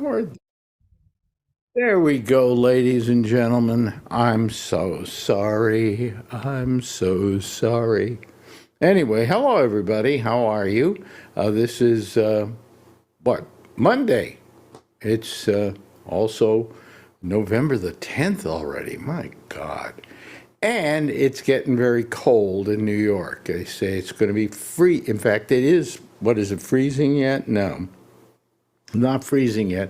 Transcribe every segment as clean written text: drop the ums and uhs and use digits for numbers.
record. There we go, ladies and gentlemen. I'm so sorry. I'm so sorry. Anyway, hello, everybody. How are you? This is what? Monday. It's also November the 10th already. My God. And it's getting very cold in New York. They say it's going to be free. In fact, it is. What is it, freezing yet? No, not freezing yet,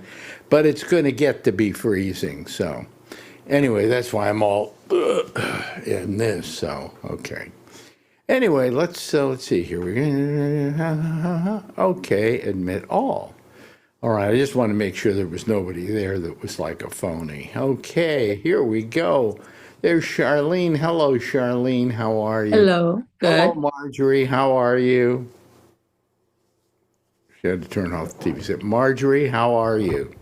but it's going to get to be freezing. So, anyway, that's why I'm all in this. So, okay. Anyway, let's see here. Okay, admit all. All right, I just want to make sure there was nobody there that was like a phony. Okay, here we go. There's Charlene. Hello, Charlene. How are you? Hello, Hello, good. Marjorie. How are you? She had to turn off the TV set. Marjorie, how are you?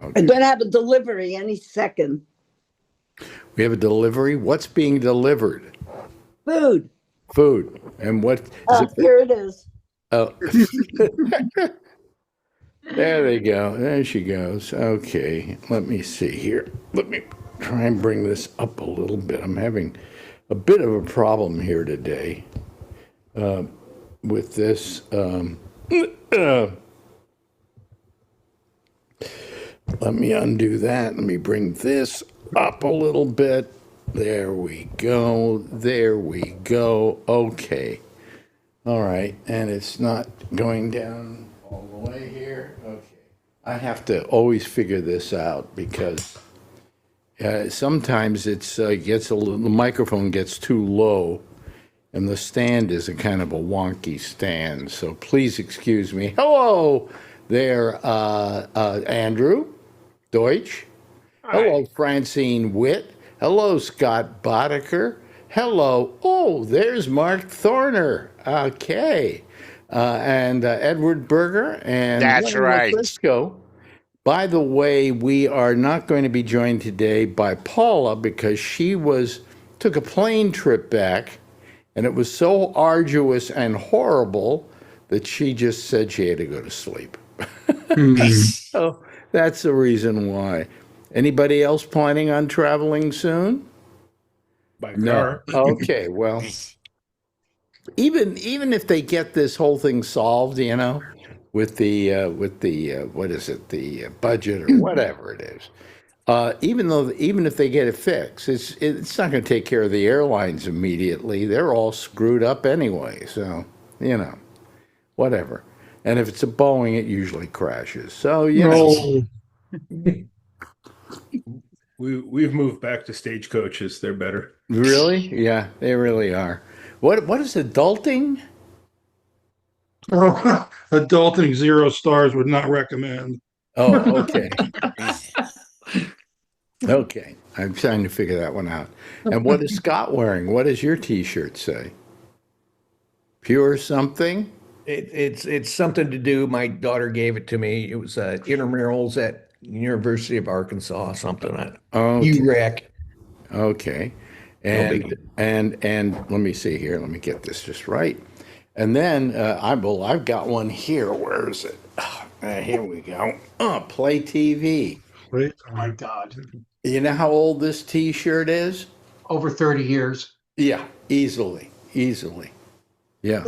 I'm going to have a delivery any second. We have a delivery. What's being delivered? Food. Food. And what is it? Here it is. Oh, there they go. There she goes. Okay, let me see here. Let me try and bring this up a little bit. I'm having a bit of a problem here today with this. Let me undo that. Let me bring this up a little bit. There we go. There we go. Okay. All right. And it's not going down all the way here. Okay. I have to always figure this out because sometimes it's gets a little, the microphone gets too low and the stand is a kind of a wonky stand. So please excuse me. Hello there, Andrew Deutsch. Hello, Francine Witt. Hello, Scott Boddicker. Hello. Oh, there's Mark Thorner. Okay. And Edward Berger and That's Lenny right. Frisco. By the way, we are not going to be joined today by Paula because she took a plane trip back and it was so arduous and horrible that she just said she had to go to sleep. So that's the reason why. Anybody else planning on traveling soon? By No. car. Okay, well, even if they get this whole thing solved, with the what is it, the budget or whatever it is, even if they get it fixed, it's not going to take care of the airlines immediately. They're all screwed up anyway, so whatever. And if it's a Boeing, it usually crashes. So We've moved back to stagecoaches. They're better. really, yeah, they really are. What is adulting? Oh, adulting 0 stars would not recommend. Oh, okay. Okay, I'm trying to figure that one out. And what is Scott wearing? What does your T-shirt say? Pure something? It's something to do. My daughter gave it to me. It was intramurals at University of Arkansas, something like Oh, UREC. okay. No big deal. And let me see here. Let me get this just right. And then I've got one here. Where is it? Here we go. Play TV. Wait, Oh my God. You know how old this T-shirt is? Over 30 years. Yeah, easily. Yeah.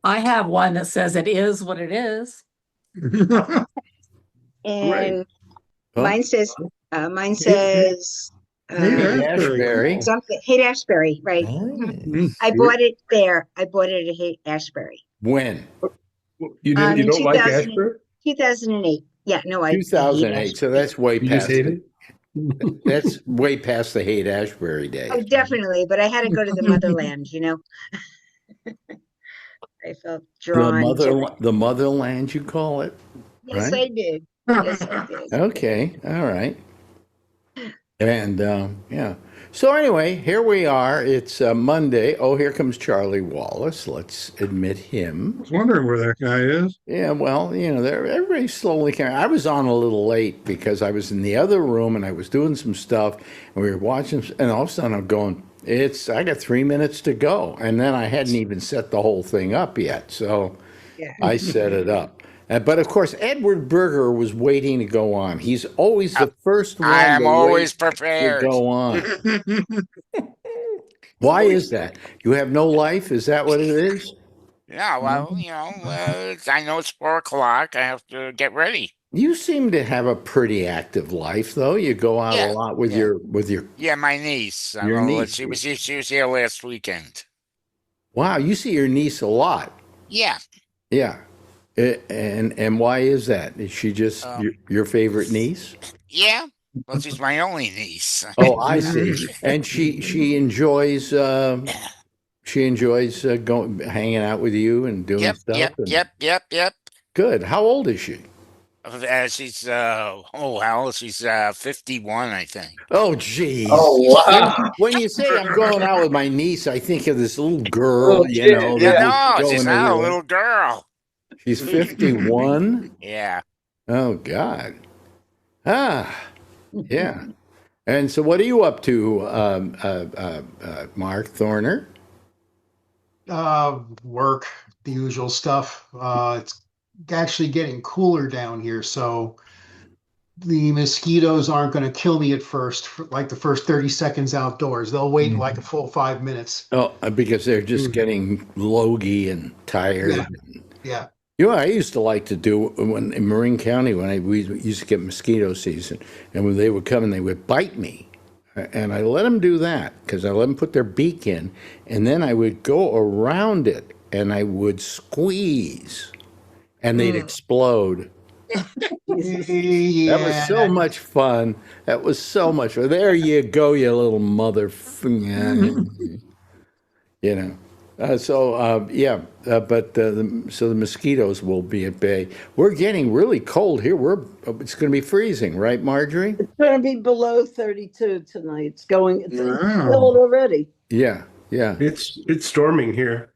I have one that says it is what it is. And Huh? mine says Ashbury. something Haight-Ashbury, right? I bought it there. I bought it at Haight-Ashbury. When? You In don't like 2000 Ashburn? 2008. Yeah, no, I hate 2008. So that's way You just past hate it. it? That's way past the Haight-Ashbury days. Oh, definitely. But I had to go to the motherland, I felt drawn to it. The motherland, you call it? Yes, right? I did. Yes, I did. Okay, all right. And yeah. So anyway, here we are. It's Monday. Oh, here comes Charlie Wallace. Let's admit him. I was wondering where that guy is. Yeah, well, everybody's slowly coming. I was on a little late because I was in the other room and I was doing some stuff and we were watching, and all of a sudden I'm going, I got 3 minutes to go. And then I hadn't even set the whole thing up yet. So Yeah. I set it up. But of course, Edward Berger was waiting to go on. He's always the first one I am to always wait to prepared. go on. Why is that? You have no life? Is that what it is? Yeah, well, I know it's 4 o'clock. I have to get ready. You seem to have a pretty active life, though. You go out a Yeah, lot with yeah. your Yeah, my niece. Your niece. She was here last weekend. Wow, you see your niece a lot. Yeah. Yeah. And why is that? Is she just your favorite niece? Yeah. Well, she's my only niece. Oh, I see. And she enjoys going hanging out with you and doing stuff. Yep. Good. How old is she? She's she's 51, I think. Oh, geez. Oh, wow. When you say I'm going out with my niece, I think of this little girl, Little kid, that Yeah, was no, she's going not a everywhere. little girl. She's 51. Yeah. Oh, God. Yeah. And so, what are you up to, Mark Thorner? Work, the usual stuff. It's actually getting cooler down here, so the mosquitoes aren't going to kill me at first, for like the first 30 seconds outdoors. They'll wait like a full 5 minutes. Oh, because they're just getting logy and tired. Yeah. I used to like to do when in Marin County we used to get mosquito season, and when they would come and they would bite me, and I let them do that because I let them put their beak in, and then I would go around it and I would squeeze, and they'd explode. That was so much fun. That was so much fun. There you go, you little mother. So the mosquitoes will be at bay. We're getting really cold here. It's going to be freezing, right, Marjorie? It's going to be below 32 tonight. It's cold already. Yeah. It's storming here.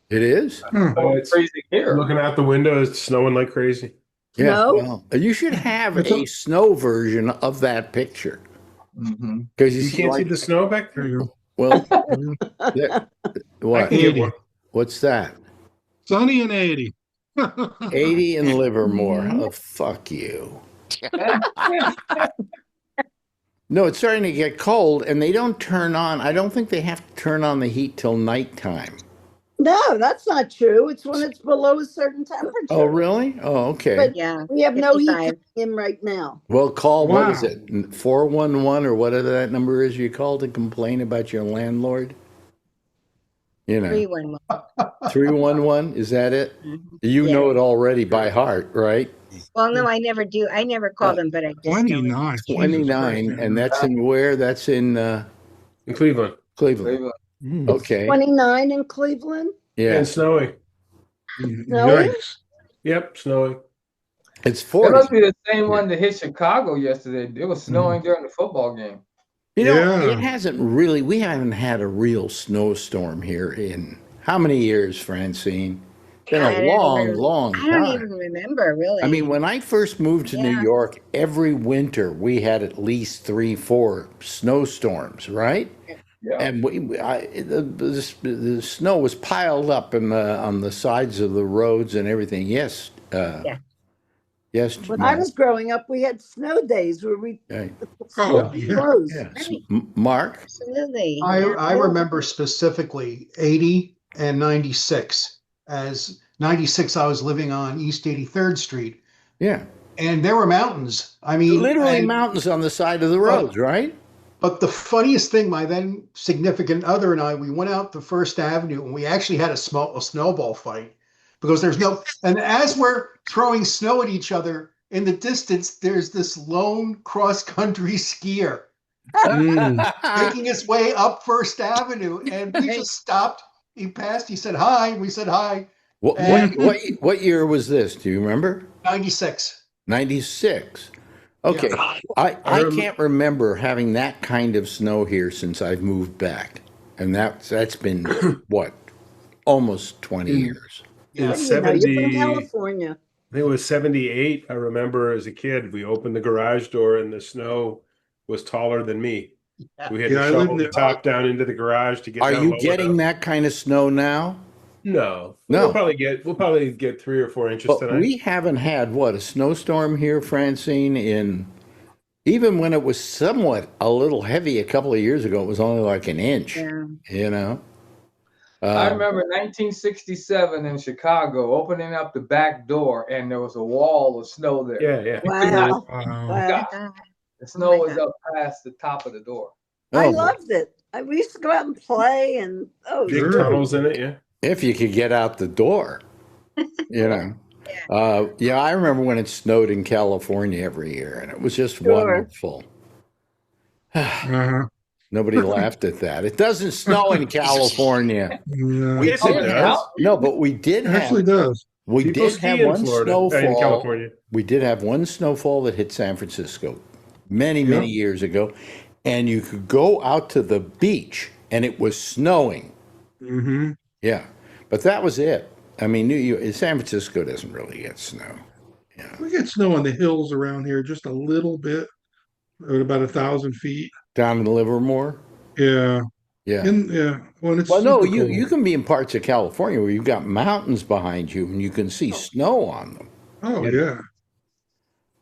It is? It's Crazy here. looking out the window. It's snowing like crazy. Yeah. Snow? Well, you should have a snow version of that picture. Because You can't see the snow back there. Well, I what? can get one. What's that? Sunny and 80. 80 in Livermore. Oh, fuck you. No, it's starting to get cold, and they don't turn on. I don't think they have to turn on the heat till nighttime. No, that's not true. It's when it's below a certain temperature. Oh, really? Oh, okay. But Yeah. we have no heat 55. coming in right now. Well, call, what Wow. is it? 411 or whatever that number is you call to complain about your landlord? 311. 311, is that it? You know it already by heart, right? Well, no, I never do. I never call them, but I just know it. 29. 29, and that's in where? That's in In Cleveland. Cleveland. Okay. 29 in Cleveland. Yeah. And snowing. Snowing? Yikes. Yep, snowing. It's It 40. must be the same one that hit Chicago yesterday. It was snowing during the football game. Yeah. It hasn't really, we haven't had a real snowstorm here in how many years, Francine? Been I a don't long, even- long I don't time. even remember, really. I mean, when I first moved to New Yeah. York, every winter we had at least 3, 4 snowstorms, right? Yeah. And the snow was piled up on the sides of the roads and everything. Yes. Yes. When I was growing up, we had snow days where we Oh, closed. yeah. Mark? Absolutely. I remember specifically 80 and 96. As 96, I was living on East 83rd Street, Yeah. and there were mountains. I mean, Literally and- mountains on the side of the roads, right? But the funniest thing, my then significant other and I, we went out to First Avenue and we actually had a snowball fight because there's no, and as we're throwing snow at each other in the distance, there's this lone cross-country skier making his way up First Avenue, and we just stopped. He passed, he said hi, we said hi. What year was this? Do you remember? 96. 96. Okay. Yeah. I can't remember having that kind of snow here since I've moved back. And that's been what? Almost 20 years. In You're 70, from I California. think it was 78. I remember as a kid, we opened the garage door and the snow was taller than me. We had Yeah, I to lived shovel the there. top down into the garage to get Are down you low getting enough. that kind of snow now? No, No. we'll probably get 3 or 4 inches But tonight. we haven't had what, a snowstorm here, Francine, in even when it was somewhat a little heavy a couple of years ago, it was only like an inch, Yeah. you know? I remember 1967 in Chicago opening up the back door and there was a wall of snow there. Yeah, yeah. You could not- Wow. Oh my God, God. the Oh snow my was God. up past the top of the door. I Oh, boy. loved it. We used to go out and play and Big Sure. tunnels in it, yeah. If you could get out the door, you know? Yeah. Yeah, I remember when it snowed in California every year, and it was just Sure. wonderful. Uh-huh. Nobody laughed at that. It doesn't snow in California. Yeah. We Yes, it did does. have, no, but we did It actually have does. we People did have ski in one Florida, in snowfall. California. We did have one snowfall that hit San Francisco many Yep. years ago, and you could go out to the beach and it was snowing. Mm-hmm. Yeah, but that was it. I mean, San Francisco doesn't really get snow. We get snow on the hills around here just a little bit, at about 1,000 feet. Down in Livermore, Yeah. yeah. When it's Well, no, super you cold. can be in parts of California where you've got mountains behind you and you can see snow on them. Oh, yeah.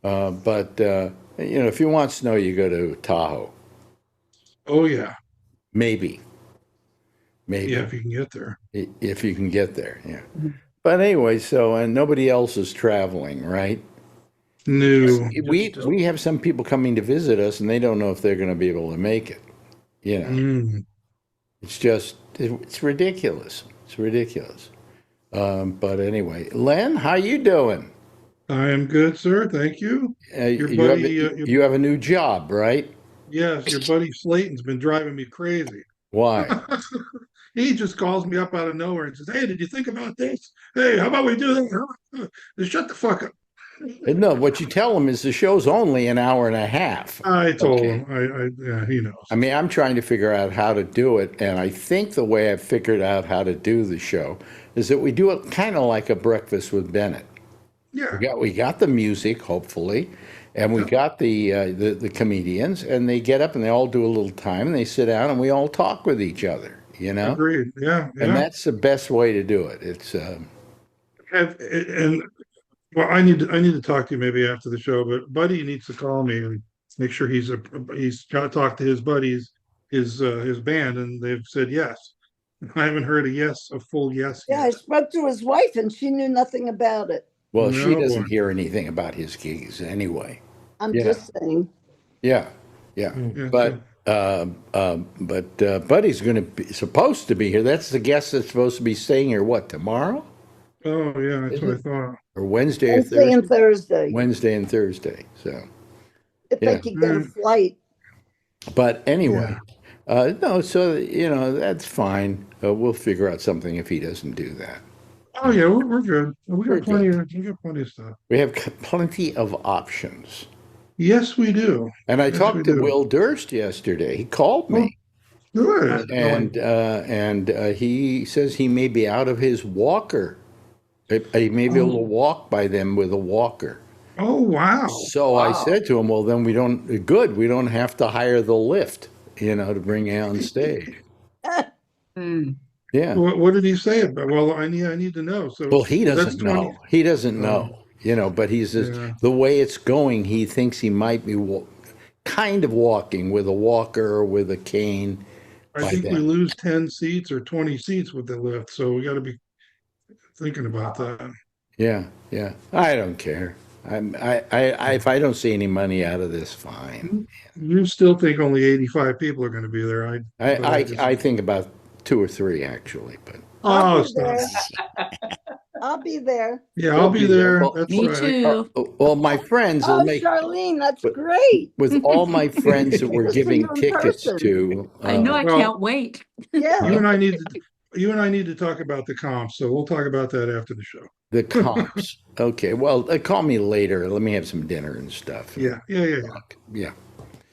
But if you want snow, you go to Tahoe. Oh, yeah. Maybe. Yeah, if you can get there. If you can get there, yeah. But anyway, and nobody else is traveling, right? No. We have some people coming to visit us, and they don't know if they're going to be able to make it. You know, Mm. it's ridiculous. It's ridiculous. But anyway, Len, how you doing? I am good, sir. Thank you. Your You buddy, you have a new job, right? yes, your buddy Slayton's been driving me crazy. Why? He just calls me up out of nowhere and says, "Hey, did you think about this? Hey, how about we do that?" Just shut the fuck up. No, what you tell him is the show's only an hour and a half. I told Okay. him. Yeah, he knows. I mean, I'm trying to figure out how to do it, and I think the way I've figured out how to do the show is that we do it kind of like a breakfast with Bennett. Yeah. We got the music, hopefully, and we got the comedians, and they get up and they all do a little time, and they sit down and we all talk with each other, you know? Agreed. Yeah. And that's the best way to do it. It's And well, I need to talk to you maybe after the show, but Buddy needs to call me and make sure he's got to talk to his buddies, his band, and they've said yes. I haven't heard a full yes yeah, I yet. spoke to his wife and she knew nothing about it. well, she No, doesn't boy. hear anything about his gigs anyway. I'm Yeah. just saying. Yeah. Yeah, But Buddy's going to be supposed to be here. That's the guest that's supposed to be staying here. What, tomorrow Oh yeah, that's what I thought. or Wednesday or Wednesday and Thursday? Thursday. Wednesday and Thursday. So, If yeah. they could get a flight. but anyway, no. So that's fine. We'll figure out something if he doesn't do that. Oh yeah, we're good. We We're got plenty of stuff. We have plenty of options. Yes, we do. And I Yes, talked we to do. Will Durst yesterday. He called me. Good. And he says he may be out of his walker. He may be able to walk by them with a walker. Oh wow. So I said to him, well, then we don't have to hire the lift, to bring you on stage. Hmm. Yeah. What did he say about? Well, I need to know. So Well, he that's doesn't 20 know. He doesn't know, but he says Yeah. the way it's going, he thinks he might be kind of walking with a walker or with a cane. I by think we then. lose 10 seats or 20 seats with the lift, so we got to be thinking about that. Yeah. I don't care. If I don't see any money out of this, fine. You still think only 85 people are going to be there? I think about 2 or 3 actually, but I'll Oh, be stop. there. I'll be there. Yeah, I'll be there. Well, That's Me right. too. well, my friends will Oh, make Charlene, that's But- great. with all my friends that we're See giving you in tickets person. to. I know I well- can't wait. Yeah. You and I need to talk about the comps, so we'll talk about that after the show. The comps. Okay, well, call me later. Let me have some dinner and stuff. Yeah. Yeah.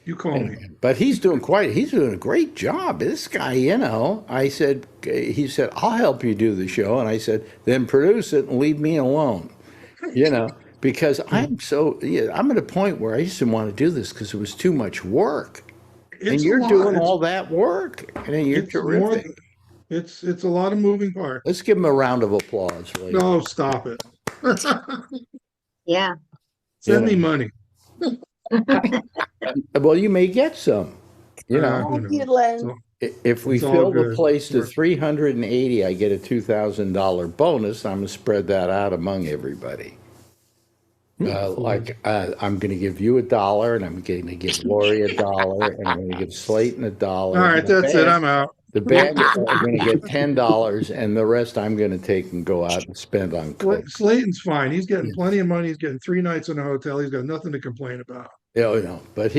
You call me. But he's doing a great job. This guy, he said, I'll help you do the show. And I said, then produce it and leave me alone, because I'm at a point where I just didn't want to do this because it was too much work. And It's a you're lot. doing all that work and you're It's more terrific. It's a lot of moving parts. Let's give him a round of applause, ladies. No, stop it. Yeah. Send me money. Well, you may get some. You know, who Thank you, knows? Len. So, if we it's all fill the good. place to 380, I get a $2,000 bonus. I'm gonna spread that out among everybody. I'm going to give you $1, and I'm going to give Lori $1, and I'm going to give Slayton $1. all right, that's it. I'm out. The band are going to get $10, and the rest I'm going to take and go out and spend on coke. Slayton's fine. He's getting plenty of money. He's getting 3 nights in a hotel. He's got nothing to complain about. You know, but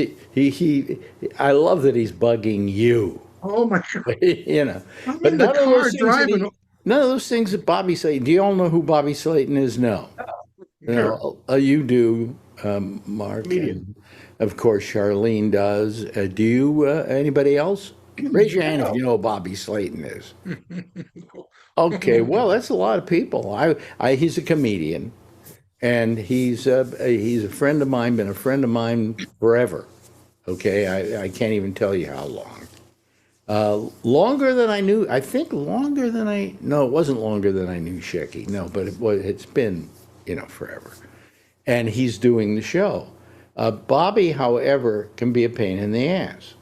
I love that he's bugging you. Oh my God. You know, I'm but in the none of car those things that driving. none of those things that Bobby Slayton. Do you all know who Bobby Slayton is? No. You know, you do, Mark. And of course, Charlene does. Do you? Anybody else? Raise your hand if you know who Bobby Slayton is. Okay, well, that's a lot of people. He's a comedian, and he's a friend of mine. Been a friend of mine forever. Okay, I can't even tell you how long. Longer than I knew. I think longer than I. No, it wasn't longer than I knew Shecky. No, but it's been, forever. And he's doing the show. Bobby, however, can be a pain in the ass.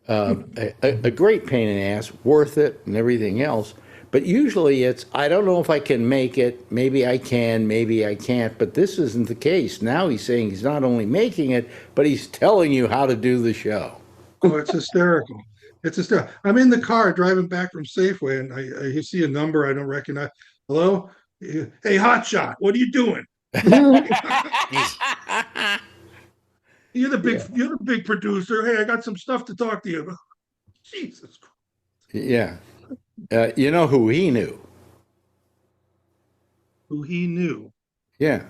A great pain in the ass, worth it, and everything else. But usually it's, I don't know if I can make it. Maybe I can, maybe I can't. But this isn't the case. Now he's saying he's not only making it, but he's telling you how to do the show. Oh, it's hysterical. It's hysterical. I'm in the car driving back from Safeway, and I see a number I don't recognize. Hello? Hey, hotshot, what are you doing? You're the big producer. Hey, I got some stuff to talk to you about. Jesus Christ. Yeah. You know who he knew? Who he knew? Yeah.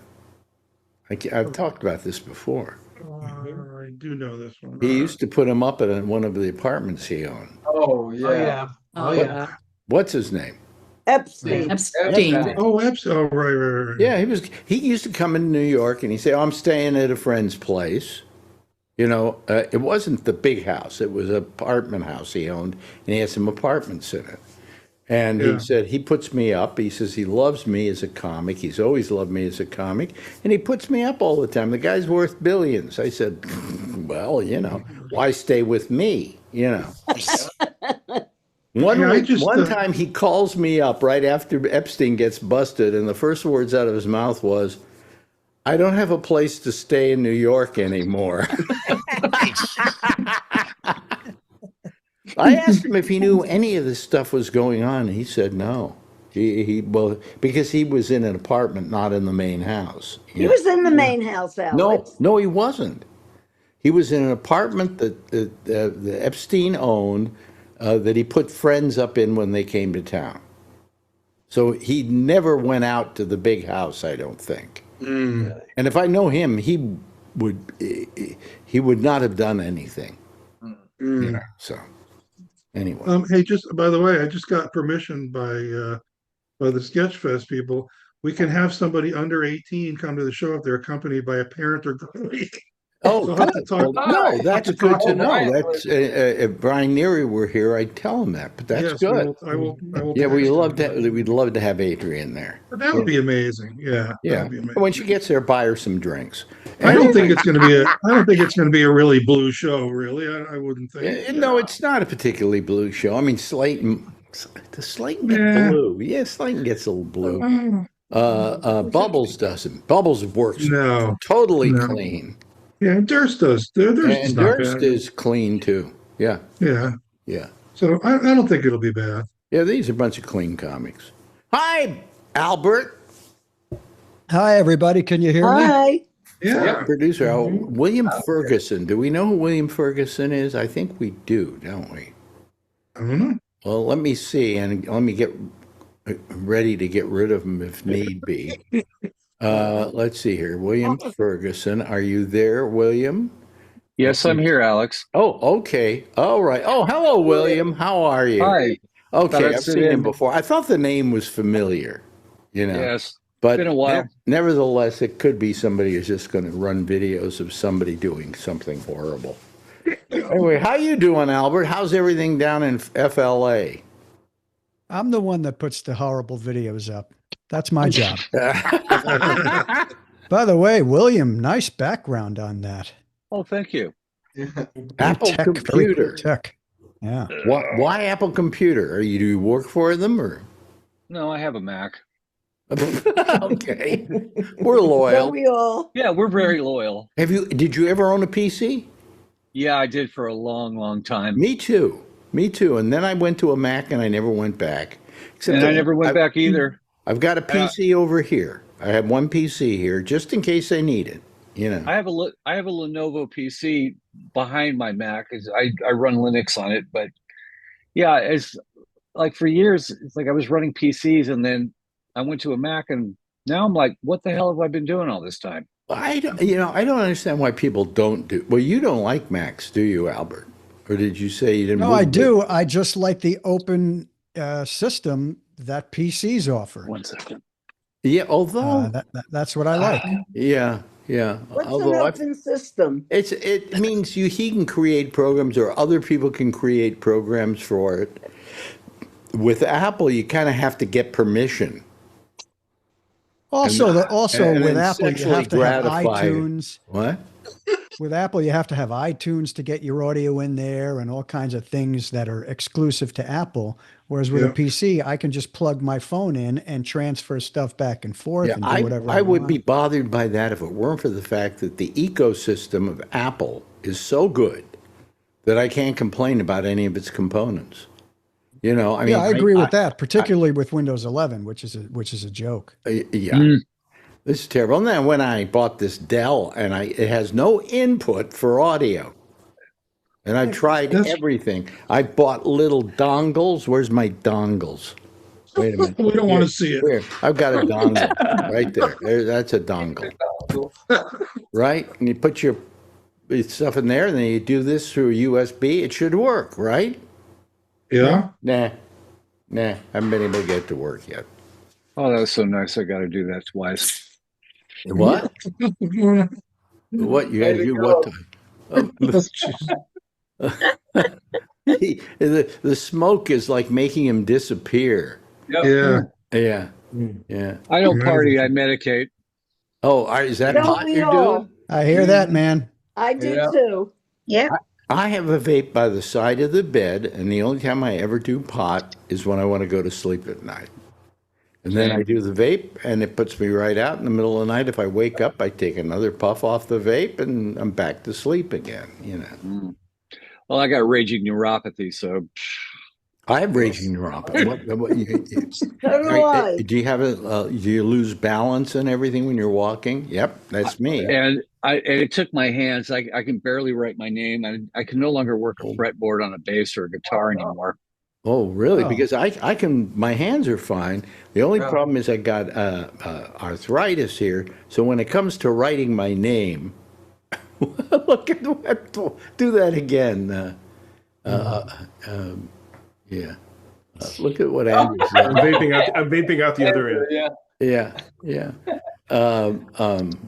I've talked about this before. I do know this one. He used to put him up in one of the apartments he owned. Oh yeah. Oh, yeah. What's his name? Epstein. Epstein. Oh, Epstein. Oh, right. Yeah, he used to come into New York and he'd say, I'm staying at a friend's place. It wasn't the big house. It was an apartment house he owned, and he had some apartments in it. And he said, he puts me up. He says he loves me as a comic. He's always loved me as a comic. And he puts me up all the time. The guy's worth billions. I said, well, why stay with me? One time he calls me up right after Epstein gets busted, and the first words out of his mouth was, I don't have a place to stay in New York anymore. I asked him if he knew any of this stuff was going on. He said no. Because he was in an apartment, not in the main house. He was in the main house, Alex. No, he wasn't. He was in an apartment that Epstein owned, that he put friends up in when they came to town. So he never went out to the big house, I don't think. And if I know him, he would not have done anything. So anyway. Hey, just by the way, I just got permission by the Sketchfest people. We can have somebody under 18 come to the show if they're accompanied by a parent or guardian. Oh, So good. No, that's good to know. That's if Brian Neary were here, I'd tell him that. But that's good. I will. Yeah, we'd love to have Adrian there. That would be amazing. Yeah. Yeah. That'd be amazing. When she gets there, buy her some drinks. I don't think it's going to be a really blue show. Really, I wouldn't think. No, it's not a particularly blue show. I mean, Slayton. Does Slayton get blue? Yeah, Slayton gets a little blue. Bubbles doesn't. Bubbles works totally clean. Yeah, and Durst does. Durst is clean too. Yeah. Yeah. So I don't think it'll be bad. Yeah, these are a bunch of clean comics. Hi, Albert. Hi, everybody. Can you hear me? Hi. Yeah. Producer William Ferguson. Do we know who William Ferguson is? I think we do, don't we? I don't know. Well, let me see, and let me get ready to get rid of him if need be. Let's see here. William Ferguson. Are you there, William? Yes, I'm here, Alex. Oh, okay. All right. Oh, hello, William. How are you? Hi. Okay, I've seen him before. I thought the name was familiar, Yes. But been a while. Nevertheless, it could be somebody who's just going to run videos of somebody doing something horrible. Anyway, how you doing, Albert? How's everything down in FLA? I'm the one that puts the horrible videos up. That's my job. By the way, William, nice background on that. Oh, thank you. Apple Tech, very Computer. cool tech. Yeah. Why Apple Computer? Do you work for them or? No, I have a Mac. Okay, we're Don't loyal. we all? Yeah, we're very loyal. Did you ever own a PC? Yeah, I did for a long, long time. Me too. And then I went to a Mac and I never went back. Except And I never went back either. I've got a PC over here. I have one PC here just in case I need it. I have a Lenovo PC behind my Mac. I run Linux on it, but yeah, it's like for years, it's like I was running PCs and then I went to a Mac and now I'm like, what the hell have I been doing all this time? I don't understand why people don't do. Well, you don't like Macs, do you, Albert? Or did you say you didn't? No, I do. I just like the open system that PCs offer. 1 second. Yeah, although that's what I like. Yeah. What's Although an open system? it means he can create programs or other people can create programs for it. With Apple, you kind of have to get permission. Also, and with then Apple, you have to have gratified. iTunes. What? With Apple, you have to have iTunes to get your audio in there and all kinds of things that are exclusive to Apple. Whereas with a PC, I can just plug my phone in and transfer stuff back and forth and do whatever I would want. be bothered by that if it weren't for the fact that the ecosystem of Apple is so good that I can't complain about any of its components. I mean, I agree with that, particularly with Windows 11, which is a joke. Yeah. This is terrible. And then when I bought this Dell, and it has no input for audio, and I tried everything. I bought little dongles. Where's my dongles? Wait a minute. We don't want to see it. Here, I've got a dongle right there. That's a dongle, right? And you put your stuff in there, and then you do this through USB. It should work, right? Yeah. Nah. I haven't been able to get it to work yet. Oh, that was so nice. I got to do that twice. What? What you got to do? What? The smoke is like making him disappear. Yeah. Yeah. I don't party. I medicate. Oh, is that Don't pot we you're all? doing? I hear that, man. I do too. Yeah. I have a vape by the side of the bed, and the only time I ever do pot is when I want to go to sleep at night. And then I do the vape, and it puts me right out in the middle of the night. If I wake up, I take another puff off the vape, and I'm back to sleep again. Well, I got raging neuropathy, so I have raging neuropathy. So do I. Do you have do you lose balance and everything when you're walking? Yep, that's me. And it took my hands. I can barely write my name. I can no longer work a fretboard on a bass or a guitar anymore. Oh, really? Because I can. My hands are fine. The only problem is I got arthritis here. So when it comes to writing my name, look at what. Do that again. Yeah. Look at what Andrew said. I'm vaping out the other end. Yeah.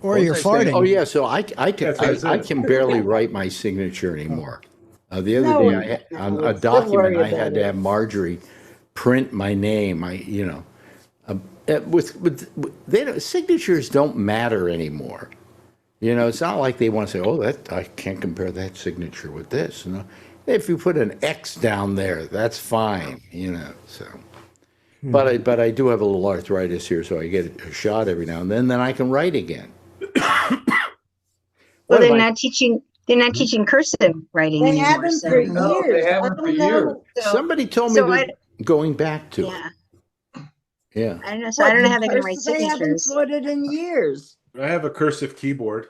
Or you're farting. Oh yeah, so I can barely write my signature anymore. The other day on a document I had to have Marjorie print my name. Signatures don't matter anymore. It's not like they want to say, "Oh, that I can't compare that signature with this." If you put an X down there, that's fine. So. But I do have a little arthritis here, so I get a shot every now and then I can write again. Well, they're not teaching cursive writing They anymore. haven't for years. No, they haven't for years. Somebody told me going back to it. Yeah. I don't know. So I don't know how they're going to write They haven't signatures. taught it in years. I have a cursive keyboard.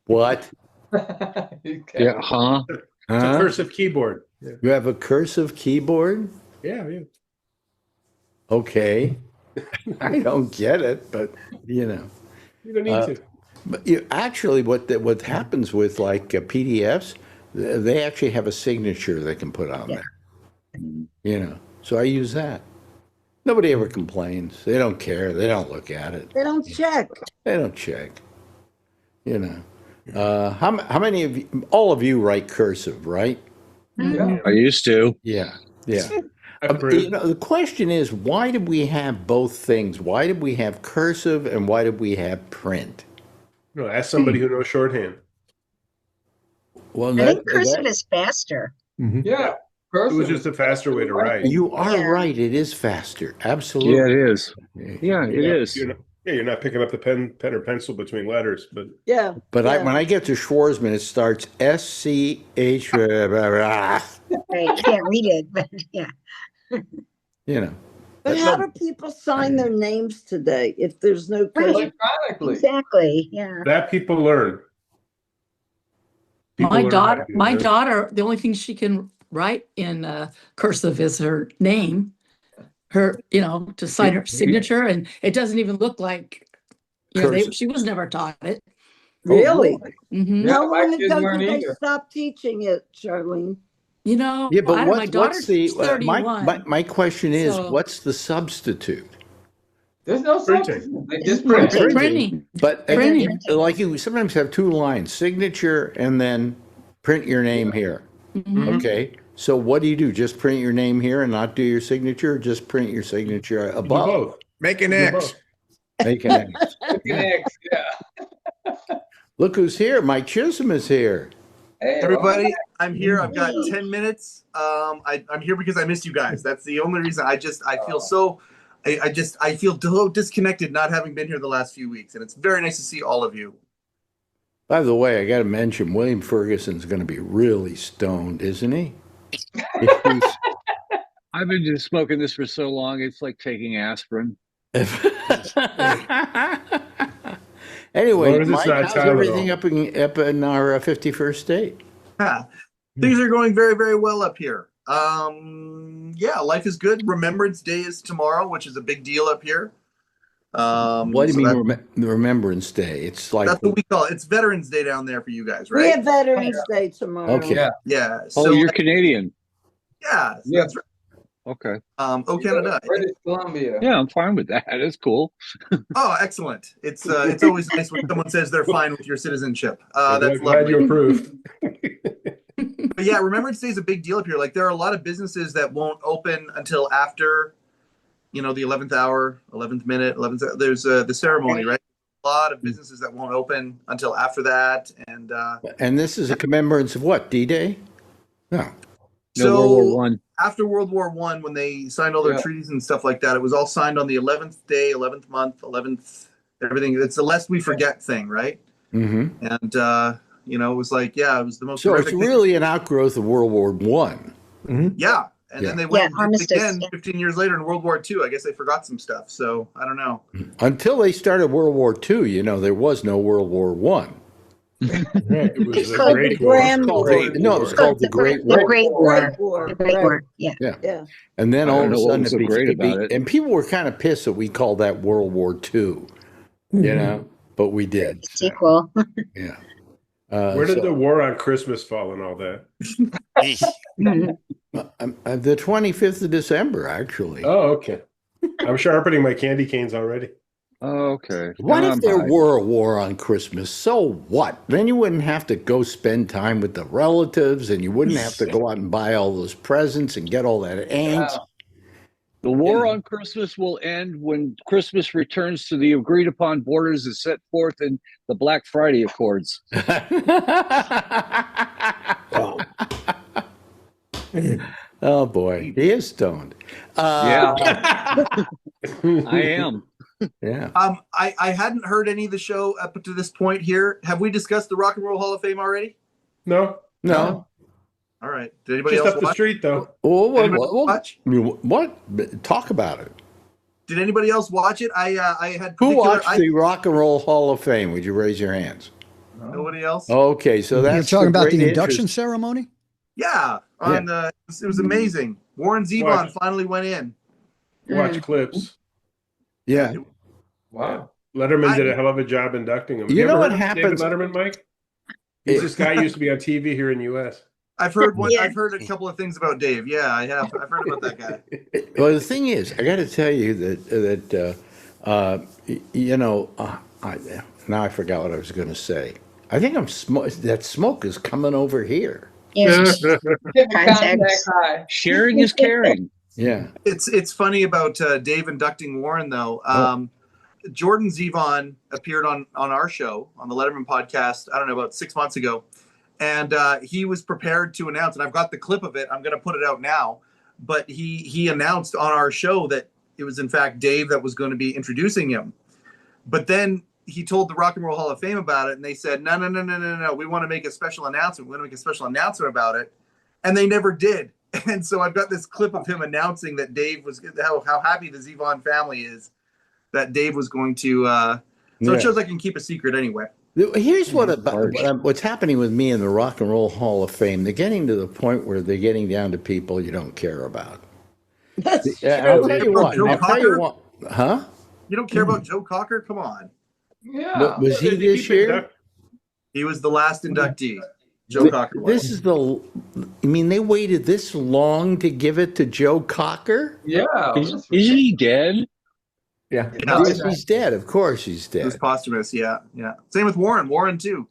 What? Yeah, huh? It's a cursive keyboard. Yeah. You have a cursive keyboard? Yeah. Okay. I don't get it, but You don't need to. But actually, what happens with like PDFs, they actually have a signature they can put on there. So I use that. Nobody ever complains. They don't care. They don't look at it. They don't check. They don't check. How many of you? All of you write cursive, right? Yeah. I used to. Yeah. Yeah. Approved. The question is, why did we have both things? Why did we have cursive and why did we have print? No, ask somebody who knows shorthand. Well, I think cursive is faster. Yeah. It Cursive was just a faster way to write. You are Yeah. right. It is faster. Yeah, Absolutely. it is. Yeah, it is. You're not picking up the pen or pencil between letters, but Yeah. But yeah. when I get to Schwarzman, it starts SCH. Right. You can't read it, but yeah. You know. But how do people sign their names today if there's no cursive? electronically. Exactly. Yeah. that people learn. People My learn how to do that. daughter, the only thing she can write in cursive is her name, to sign her signature, and it doesn't even look like, Cursive. she was never taught it. Really? Mhm. Yeah, How my long kids ago weren't did they either. stop teaching it, Charlene? Yeah, but my what's daughter's the 31. my question is, So- what's the substitute? There's no Printing. substitute. They just print. Printing. But Printing. like you sometimes have two lines, signature and then print your name here. Mhm. Okay. So what do? Just print your name here and not do your signature, or just print your signature Do above? both. Make an Do X. both. Make an X. X, yeah. Look who's here. Mike Chisholm is here. Hey, Everybody, I'm here. I've got 10 minutes. I'm here because I missed you guys. That's the only reason. I feel so, I feel so disconnected not having been here the last few weeks. And it's very nice to see all of you. By the way, I got to mention, William Ferguson's going to be really stoned, isn't he? I've been just smoking this for so long. It's like taking aspirin. Anyway, As long as it's Mike, not how's Tylenol. everything up in our 51st state? Things are going very, very well up here. Yeah, life is good. Remembrance Day is tomorrow, which is a big deal up here. What do you mean, the Remembrance Day? It's like That's what we call it. It's Veterans Day down there for you guys, We right? have Veterans Day tomorrow. Okay. Yeah. Oh, So, you're Canadian. yeah, that's right. Okay. Oh, Canada. British Columbia. Yeah, I'm fine with that. That's cool. Oh, excellent. It's always nice when someone says they're fine with your citizenship. That's Glad you lovely. approved. But yeah, Remembrance Day is a big deal up here. Like there are a lot of businesses that won't open until after, the 11th hour, 11th minute, 11th. There's the ceremony, right? A lot of businesses that won't open until after that, And this is a commemoration of what? D-Day? No. No, World War One. After World War I, when they signed all their treaties and stuff like that, it was all signed on the 11th day, 11th month, 11th everything. It's the lest we forget thing, right? Mm-hmm. And it was like, it was the most. So it's horrific thing. really an outgrowth of World War One. Yeah. And Yeah. then they went and did it armistice, again 15 years later in World War II. I guess they forgot some stuff. So I don't know. Until they started World War II, there was no World War One. It was It's a called great the war. Grand No, it was War. called the Great The War. Great War. Great War. The Great right. War. Yeah. Yeah. And then I all don't of a know what sudden was so great about it. and people were kind of pissed that we called that World War II, but we did. Sequel. Yeah. Where did the war on Christmas fall and all that? The 25th of December, actually. Oh, okay. I'm sharpening my candy canes already. Oh, okay. What No, if I'm there fine. were a war on Christmas? So what? Then you wouldn't have to go spend time with the relatives, and you wouldn't have to go out and buy all those presents and get all that angst. The war on Christmas will end when Christmas returns to the agreed upon borders as set forth in the Black Friday Accords. Oh boy, he is stoned. Yeah. I am. Yeah. I hadn't heard any of the show up to this point here. Have we discussed the Rock and Roll Hall of Fame already? No. No. All right. Did anybody Just else up the watch? street, though. Oh, Anybody watch? what? Talk about it. Did anybody else watch it? I had Who particular. watched the Rock and Roll Hall of Fame? Would you raise your hands? Nobody else? Okay, so You're that's talking about great the induction interest. ceremony? Yeah. It was amazing. Warren Zevon Watch. finally went in. Watch clips. Yeah. Wow. Letterman did a hell of a job inducting him. You know ever what heard of happens- David Letterman, Mike? He's this guy who used to be on TV here in the U.S. I've heard one. I've heard a couple of things about Dave. Yeah, I have. I've heard about that guy. Well, the thing is, I got to tell you that now I forgot what I was going to say. I think that smoke is coming over here. Yeah. Get the contact Contacts. high. Sharing is caring. Yeah. It's funny about Dave inducting Warren though. Jordan Zevon appeared on our show on the Letterman podcast. I don't know, about 6 months ago, and he was prepared to announce, and I've got the clip of it. I'm going to put it out now. But he announced on our show that it was in fact Dave that was going to be introducing him. But then he told the Rock and Roll Hall of Fame about it, and they said, no. We want to make a special announcement. We want to make a special announcement about it, and they never did. And so I've got this clip of him announcing that Dave was how happy the Zevon family is that Dave was going to. So it shows I can keep a secret anyway. Here's what's happening with me in the Rock and Roll Hall of Fame. They're getting to the point where they're getting down to people you don't care about. That's I'll true. tell you what. Huh? You don't care about Joe Cocker? Come on. Yeah. Was he this year? He was the last inductee. Joe Cocker was. This is I mean, they waited this long to give it to Joe Cocker? Yeah. Isn't he dead? Yeah. Yes, he's dead. Of course he's It was dead. posthumous. Yeah. Same with Warren. Warren too.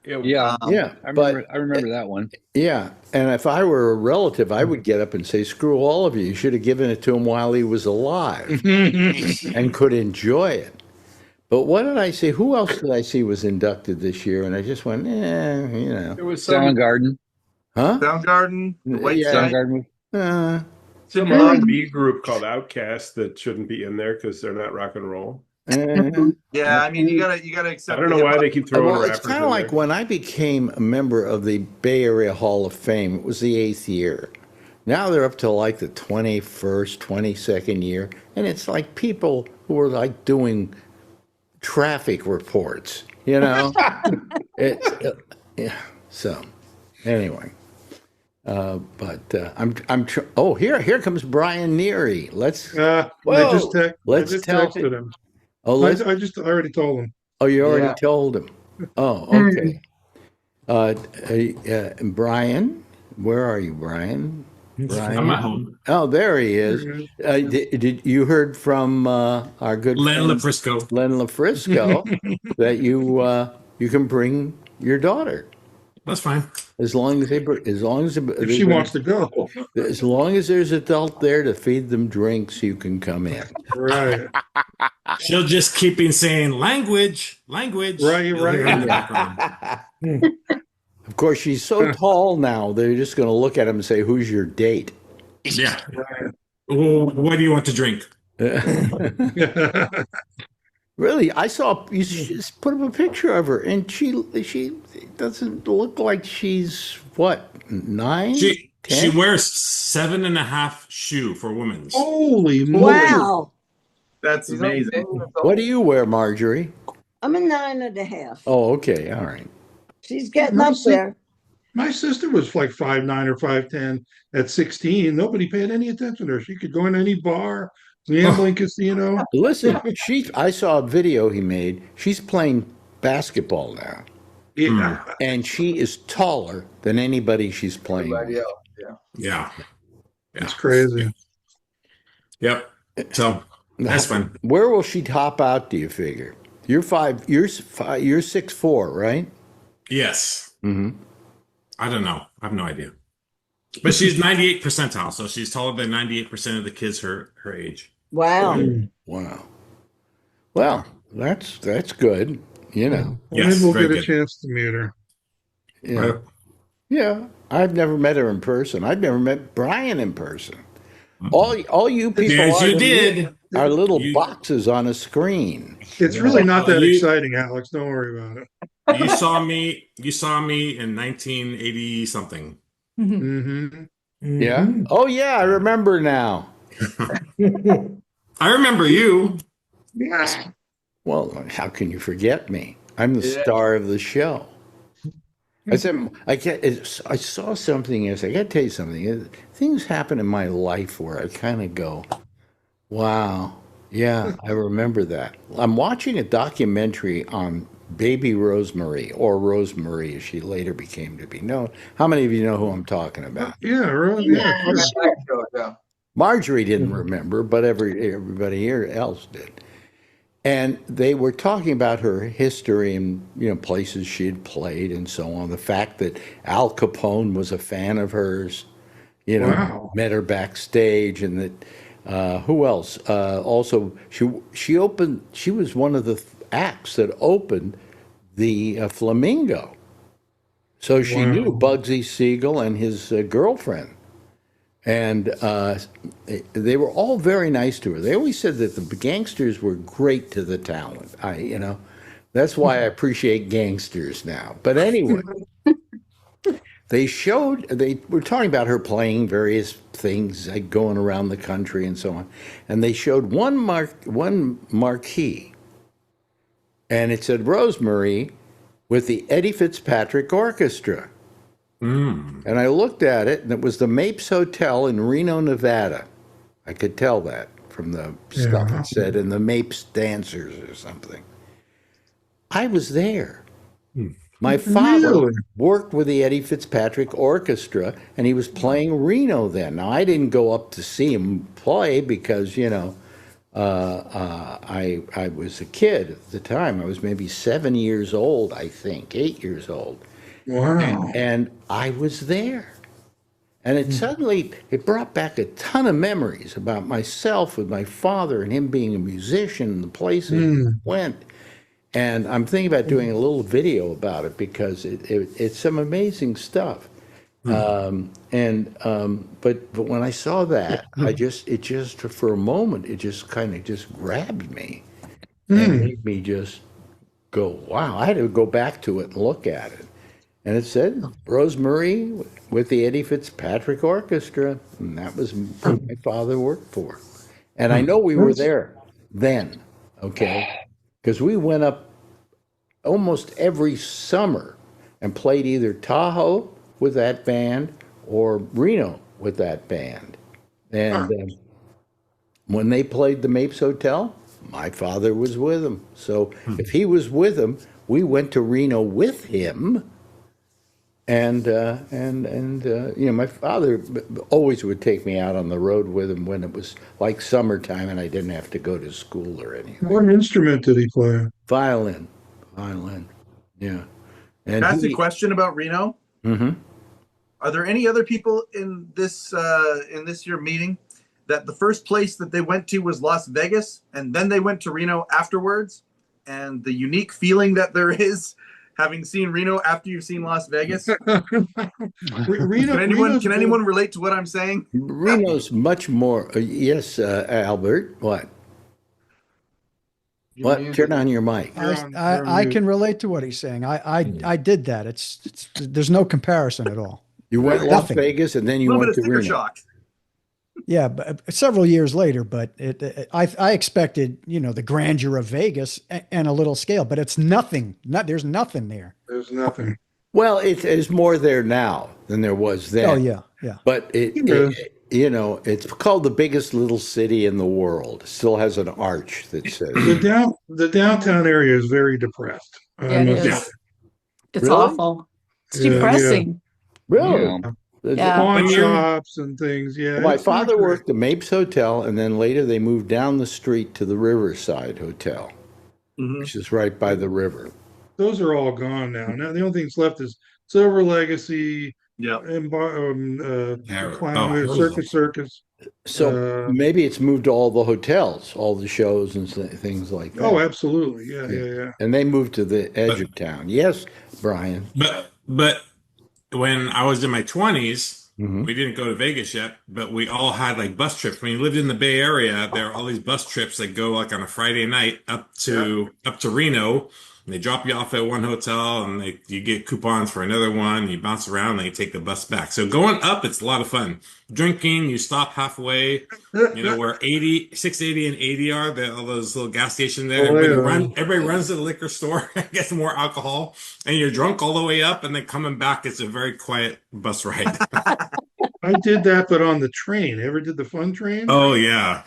Yeah. Yeah, I remember that one. Yeah, and if I were a relative, I would get up and say, screw all of you. You should have given it to him while he was alive and could enjoy it. But what did I see? Who else did I see was inducted this year? And I just went, It was Soundgarden. Huh? Soundgarden. The White Yeah. Side. Soundgarden. some R&B group called Outkast that shouldn't be in there because they're not rock and roll. Yeah, I mean you gotta accept. I don't know why they keep throwing Well, rappers it's kind in of like there. when I became a member of the Bay Area Hall of Fame, it was the 8th year. Now they're up to like the 21st, 22nd year. And it's like people who are like doing traffic reports, you know? Yeah. So anyway, here comes Brian Neary. Let's I just texted him. Oh, I already told him. Oh, you already told him. Oh, okay. Brian, where are you, Brian? Brian? I'm at home. Oh, there he is. Did you heard from our good Len friend, LaFrisco? Len LaFrisco, that you can bring your daughter. That's fine. As long as If she wants to go. As long as there's adult there to feed them drinks, you can come in. Right. She'll just keep in saying language. Right. Of course, she's so tall now, they're just going to look at him and say, "Who's your date?" Yeah. Well, what do you want to drink? Really, I saw you just put up a picture of her, and she doesn't look like she's what, 9? She 10? wears 7.5 shoe for women's. Holy moly! Wow. That's amazing. What do you wear, Marjorie? I'm a 9.5. Oh, okay, all right. She's getting up there. My sister was like 5'9" or 5'10" at 16. Nobody paid any attention to her. She could go in any bar, gambling casino. Listen, I saw a video he made. She's playing basketball now. Yeah. And she is taller than anybody she's playing with. Yeah. It's crazy. Yep. So that's fun. Where will she top out, do you figure? You're 6'4", right? Yes. Mm-hmm. I don't know. I have no idea. But she's 98 percentile, so she's taller than 98% of the kids her age. Wow. Wow. Well, that's good, you know. Maybe we'll get a chance to meet her. Yeah. Yeah. I've never met her in person. I've never met Brian in person. All you people Yes, you did. are little boxes on a screen. It's really not that exciting, Alex. Don't worry about it. You saw me in 1980 something. Mm-hmm. Yeah. Oh yeah, I remember now. I remember you. Yes. Well, how can you forget me? I'm the star of the show. I said, I saw something else. I got to tell you something. Things happen in my life where I kind of go, wow, yeah, I remember that. I'm watching a documentary on baby Rosemary, or Rosemary as she later became to be known. How many of you know who I'm talking about? Yeah. Marjorie didn't remember, but everybody here else did. And they were talking about her history and, places she had played and so on. The fact that Al Capone was a fan of hers, Wow. met her backstage, and that who else? Also, she opened. She was one of the acts that opened the Flamingo. So she knew Wow. Bugsy Siegel and his girlfriend. And they were all very nice to her. They always said that the gangsters were great to the talent. That's why I appreciate gangsters now. But anyway, they were talking about her playing various things, like going around the country and so on. And they showed one marquee, and it said Rosemary with the Eddie Fitzpatrick Orchestra. And I looked at it, and it was the Mapes Hotel in Reno, Nevada. I could tell that from the stuff it said, and the Mapes dancers or something. I was there. My father worked with the Eddie Fitzpatrick Orchestra, and he was playing Reno then. Now, I didn't go up to see him play because, I was a kid at the time. I was maybe 7 years old, I think, 8 years old. Wow. And I was there. And it brought back a ton of memories about myself with my father and him being a musician and the places he went. And I'm thinking about doing a little video about it because it's some amazing stuff. But when I saw that, it just for a moment, it just kind of just grabbed me and made me just go, wow. I had to go back to it and look at it. And it said Rosemary with the Eddie Fitzpatrick Orchestra. And that was who my father worked for. And I know we were there then, okay? Because we went up almost every summer and played either Tahoe with that band or Reno with that band. And when they played the Mapes Hotel, my father was with them. So if he was with them, we went to Reno with him. And my father always would take me out on the road with him when it was like summertime and I didn't have to go to school or anything. What instrument did he play? Violin. Yeah. And Can I ask a question about Reno? Are there any other people in this year meeting that the first place that they went to was Las Vegas and then they went to Reno afterwards? And the unique feeling that there is having seen Reno after you've seen Las Vegas? Can anyone relate to what I'm saying? Reno's much more. Yes, Albert. What? What? Turn on your mic. I can relate to what he's saying. I did that. It's there's no comparison at all. You went to Las Vegas and then you went to Reno. Shock. Yeah, but several years later. But I expected, the grandeur of Vegas and a little scale, but it's nothing. There's nothing there. There's nothing. Well, it's more there now than there was then. Oh yeah. But it's called the biggest little city in the world. It still has an arch that says the downtown area is very depressed. Yeah, it is. It's Really? awful. It's depressing. Really? Yeah. Pawn shops and things. Yeah. My father worked the Mapes Hotel, and then later they moved down the street to the Riverside Hotel, which is right by the river. Those are all gone now. Now the only thing that's left is Silver Legacy, and Circus. So maybe it's moved to all the hotels, all the shows and things like that. Oh, absolutely. Yeah. And they moved to the edge of town. Yes, Brian. But when I was in my 20s, we didn't go to Vegas yet, but we all had like bus trips. When you lived in the Bay Area, there are all these bus trips that go like on a Friday night up to Reno. And they drop you off at one hotel and you get coupons for another one. You bounce around and you take the bus back. So going up, it's a lot of fun. Drinking, you stop halfway, where 680 and 80 are, all those little gas stations there. Everybody runs to the liquor store and gets more alcohol. And you're drunk all the way up. And then coming back, it's a very quiet bus ride. I did that, but on the train. Ever did the fun train? Oh, yeah.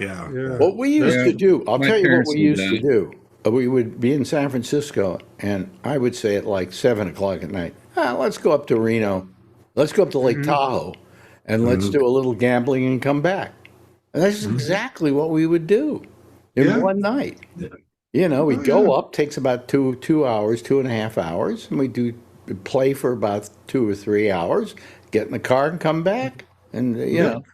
What we used to do, I'll tell you what we used to do. We would be in San Francisco, and I would say at like 7 o'clock at night, let's go up to Reno. Let's go up to Lake Tahoe, and let's do a little gambling and come back. And that's exactly what we would do in one night. You know, we go up, takes about 2 hours, 2.5 hours, and we do play for about 2 or 3 hours, get in the car and come back. And, and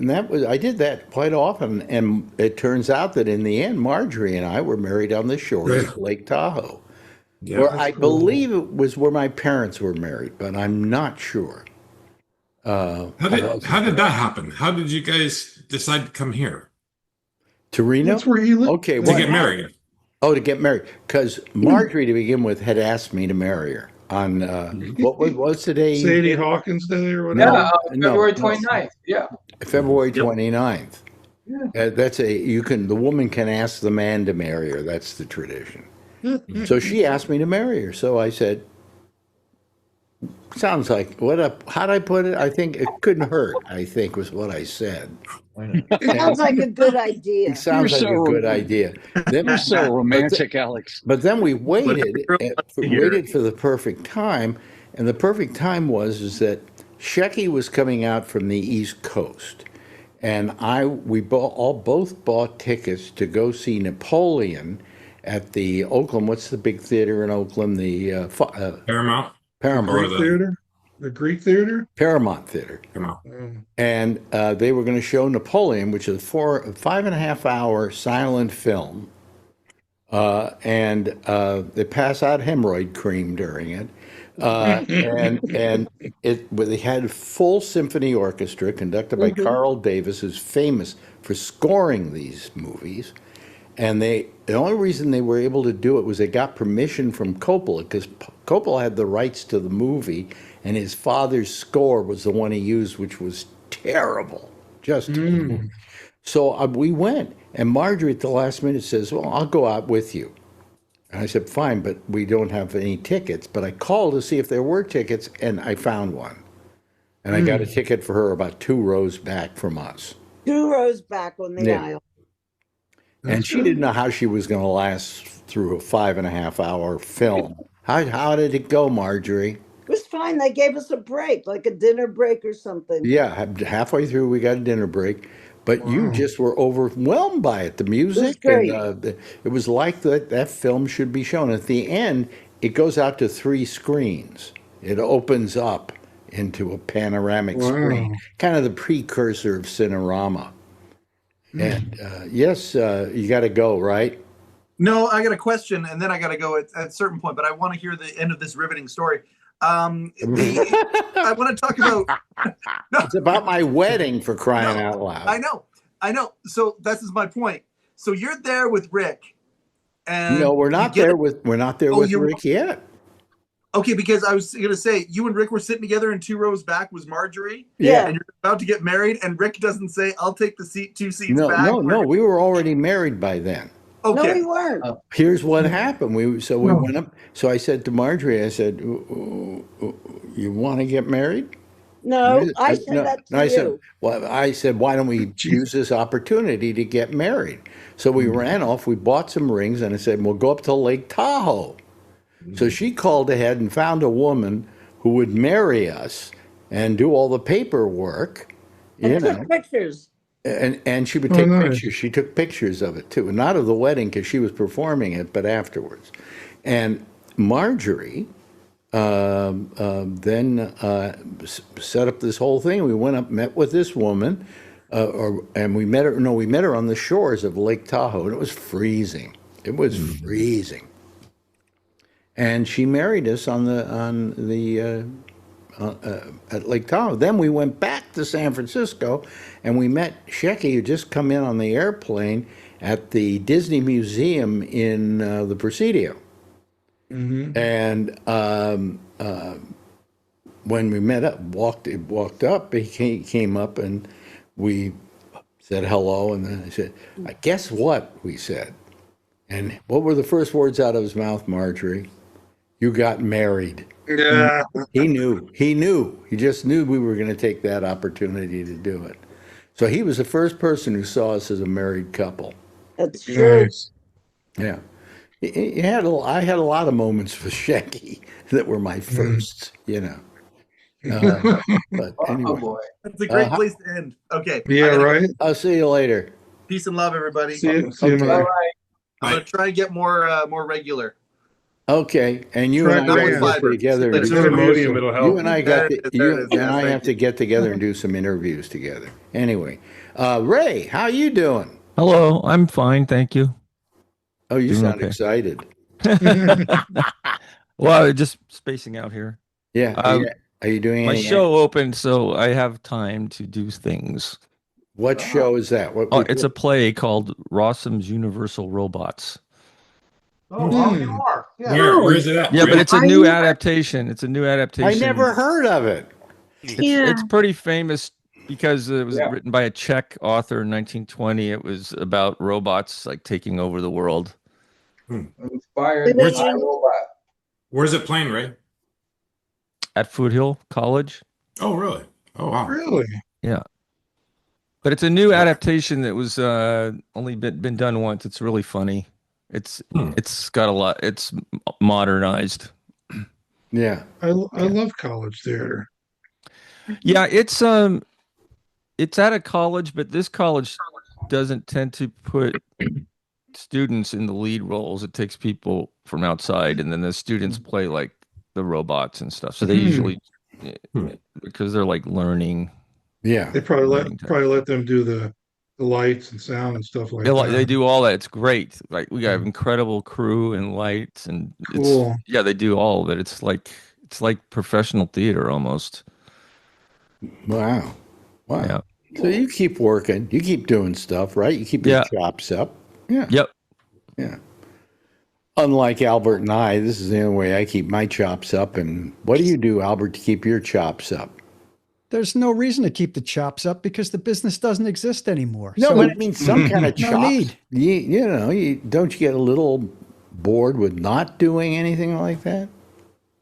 that was, I did that quite often. And it turns out that in the end, Marjorie and I were married on the shores of Lake Tahoe. Yeah, Where I believe it was where my parents were married, but I'm not sure. How did that happen? How did you guys decide to come here? To Reno? That's where he lived. Okay, To what get married. Oh, to get married. Because Marjorie, to begin with, had asked me to marry her on what's today? Sadie Hawkins Day or Yeah, whatever. February 29th. Yeah. February 29th. The woman can ask the man to marry her. That's the tradition. So she asked me to marry her. So I said, sounds like, how'd I put it? I think it couldn't hurt, I think was what I said. Sounds like a good idea. It sounds like a good idea. You're so romantic, Alex. But then we waited for the perfect time. And the perfect time was that Shecky was coming out from the East Coast. And we both bought tickets to go see Napoleon at the Oakland. What's the big theater in Oakland? The Paramount. Paramount Theater, the Greek Theater, Paramount Theater. And they were going to show Napoleon, which is a 5.5 hour silent film, and they pass out hemorrhoid cream during it. They had a full symphony orchestra conducted by Carl Davis, who's famous for scoring these movies. And the only reason they were able to do it was they got permission from Coppola, because Coppola had the rights to the movie, and his father's score was the one he used, which was terrible, just terrible. So we went, and Marjorie at the last minute says, well, I'll go out with you. And I said, fine, but we don't have any tickets. But I called to see if there were tickets, and I found one. And I got a ticket for her about 2 rows back from us. 2 rows back on the aisle. And she didn't know how she was going to last through a 5.5 hour film. How did it go, Marjorie? It was fine. They gave us a break, like a dinner break or something. Yeah, halfway through we got a dinner break, but you just were overwhelmed by it. The music, and it was like that film should be shown. At the end, it goes out to 3 screens. It opens up into a panoramic screen, kind of the precursor of Cinerama. And yes, you got to go, right? No, I got a question, and then I got to go at a certain point. But I want to hear the end of this riveting story. I want to talk about. No. It's about my wedding, for crying out loud. I know. So this is my point. So you're there with Rick, and no, we're not there with Rick yet. Okay, because I was going to say, you and Rick were sitting together, and 2 rows back was Marjorie. Yeah. And you're about to get married, and Rick doesn't say, I'll take the 2 seats back. No, we were already married by then. Okay. No, we weren't. Here's what happened. We went up. So I said to Marjorie, I said, you want to get married? No, I said that to you. I said, why don't we use this opportunity to get married? So we ran off, we bought some rings, and I said, we'll go up to Lake Tahoe. So she called ahead and found a woman who would marry us and do all the paperwork. And took pictures. And she would take pictures. She took pictures of it too, not of the wedding because she was performing it, but afterwards. And Marjorie then set up this whole thing. We went up, met with this woman, and we met her. No, we met her on the shores of Lake Tahoe, and it was freezing. It was freezing. And she married us at Lake Tahoe. Then we went back to San Francisco, and we met Shecky, who just come in on the airplane at the Disney Museum in the Presidio. And when we met up, walked up, he came up, and we said hello, and then I said, guess what? We said. And what were the first words out of his mouth, Marjorie? You got married. Yeah. He knew. He just knew we were going to take that opportunity to do it. So he was the first person who saw us as a married couple. That's true. Nice. Yeah. I had a lot of moments with Shecky that were my firsts, you know. But anyway. Oh boy. That's a great place to end. Okay. Yeah, right. I'll see you later. Peace and love, everybody. See you Okay. later. All right. I'm gonna try and get more regular. Okay, and you Try and I Ray gotta out. get together. It's and It's do an some- Imodium, it'll help. You and I got There it to, is, there it you is. and Yes, I thank have to you. get together and do some interviews together. Anyway, Ray, how you doing? Hello, I'm fine, thank you. Oh, you Doing sound okay. excited. Well, just spacing out here. Yeah. Are you doing My any? show opened, so I have time to do things. What show is that? What? Oh, it's a play called Rossum's Universal Robots. Oh, you are. Yeah. Where's it at? Yeah, but Ray? it's a new adaptation. It's a new adaptation. I never heard of it. It's pretty famous because it was Yeah. written by a Czech author in 1920. It was about robots like taking over the world. Inspired Where's by it? robot. Where's it playing, Ray? At Foothill College. Oh, really? Oh, wow. Really? Yeah. But it's a new adaptation that was only been done once. It's really funny. It's got a lot. It's modernized. Yeah. I love college theater. Yeah, it's at a college, but this college doesn't tend to put students in the lead roles. It takes people from outside, and then the students play like the robots and stuff. So they usually because they're like learning. Yeah. They probably let them do the lights and sound and stuff like that. They do all that. It's great. Like we got incredible crew and lights, and Cool. they do all of it. It's like professional theater almost. Wow. Wow. Yeah. So you keep working. You keep doing stuff, right? You keep your chops up. Yeah. Yep. Yeah. Unlike Albert and I, this is the only way I keep my chops up. And what do you do, Albert, to keep your chops up? There's no reason to keep the chops up because the business doesn't exist anymore. No, So but I mean some kind of no chops. need. Don't you get a little bored with not doing anything like that?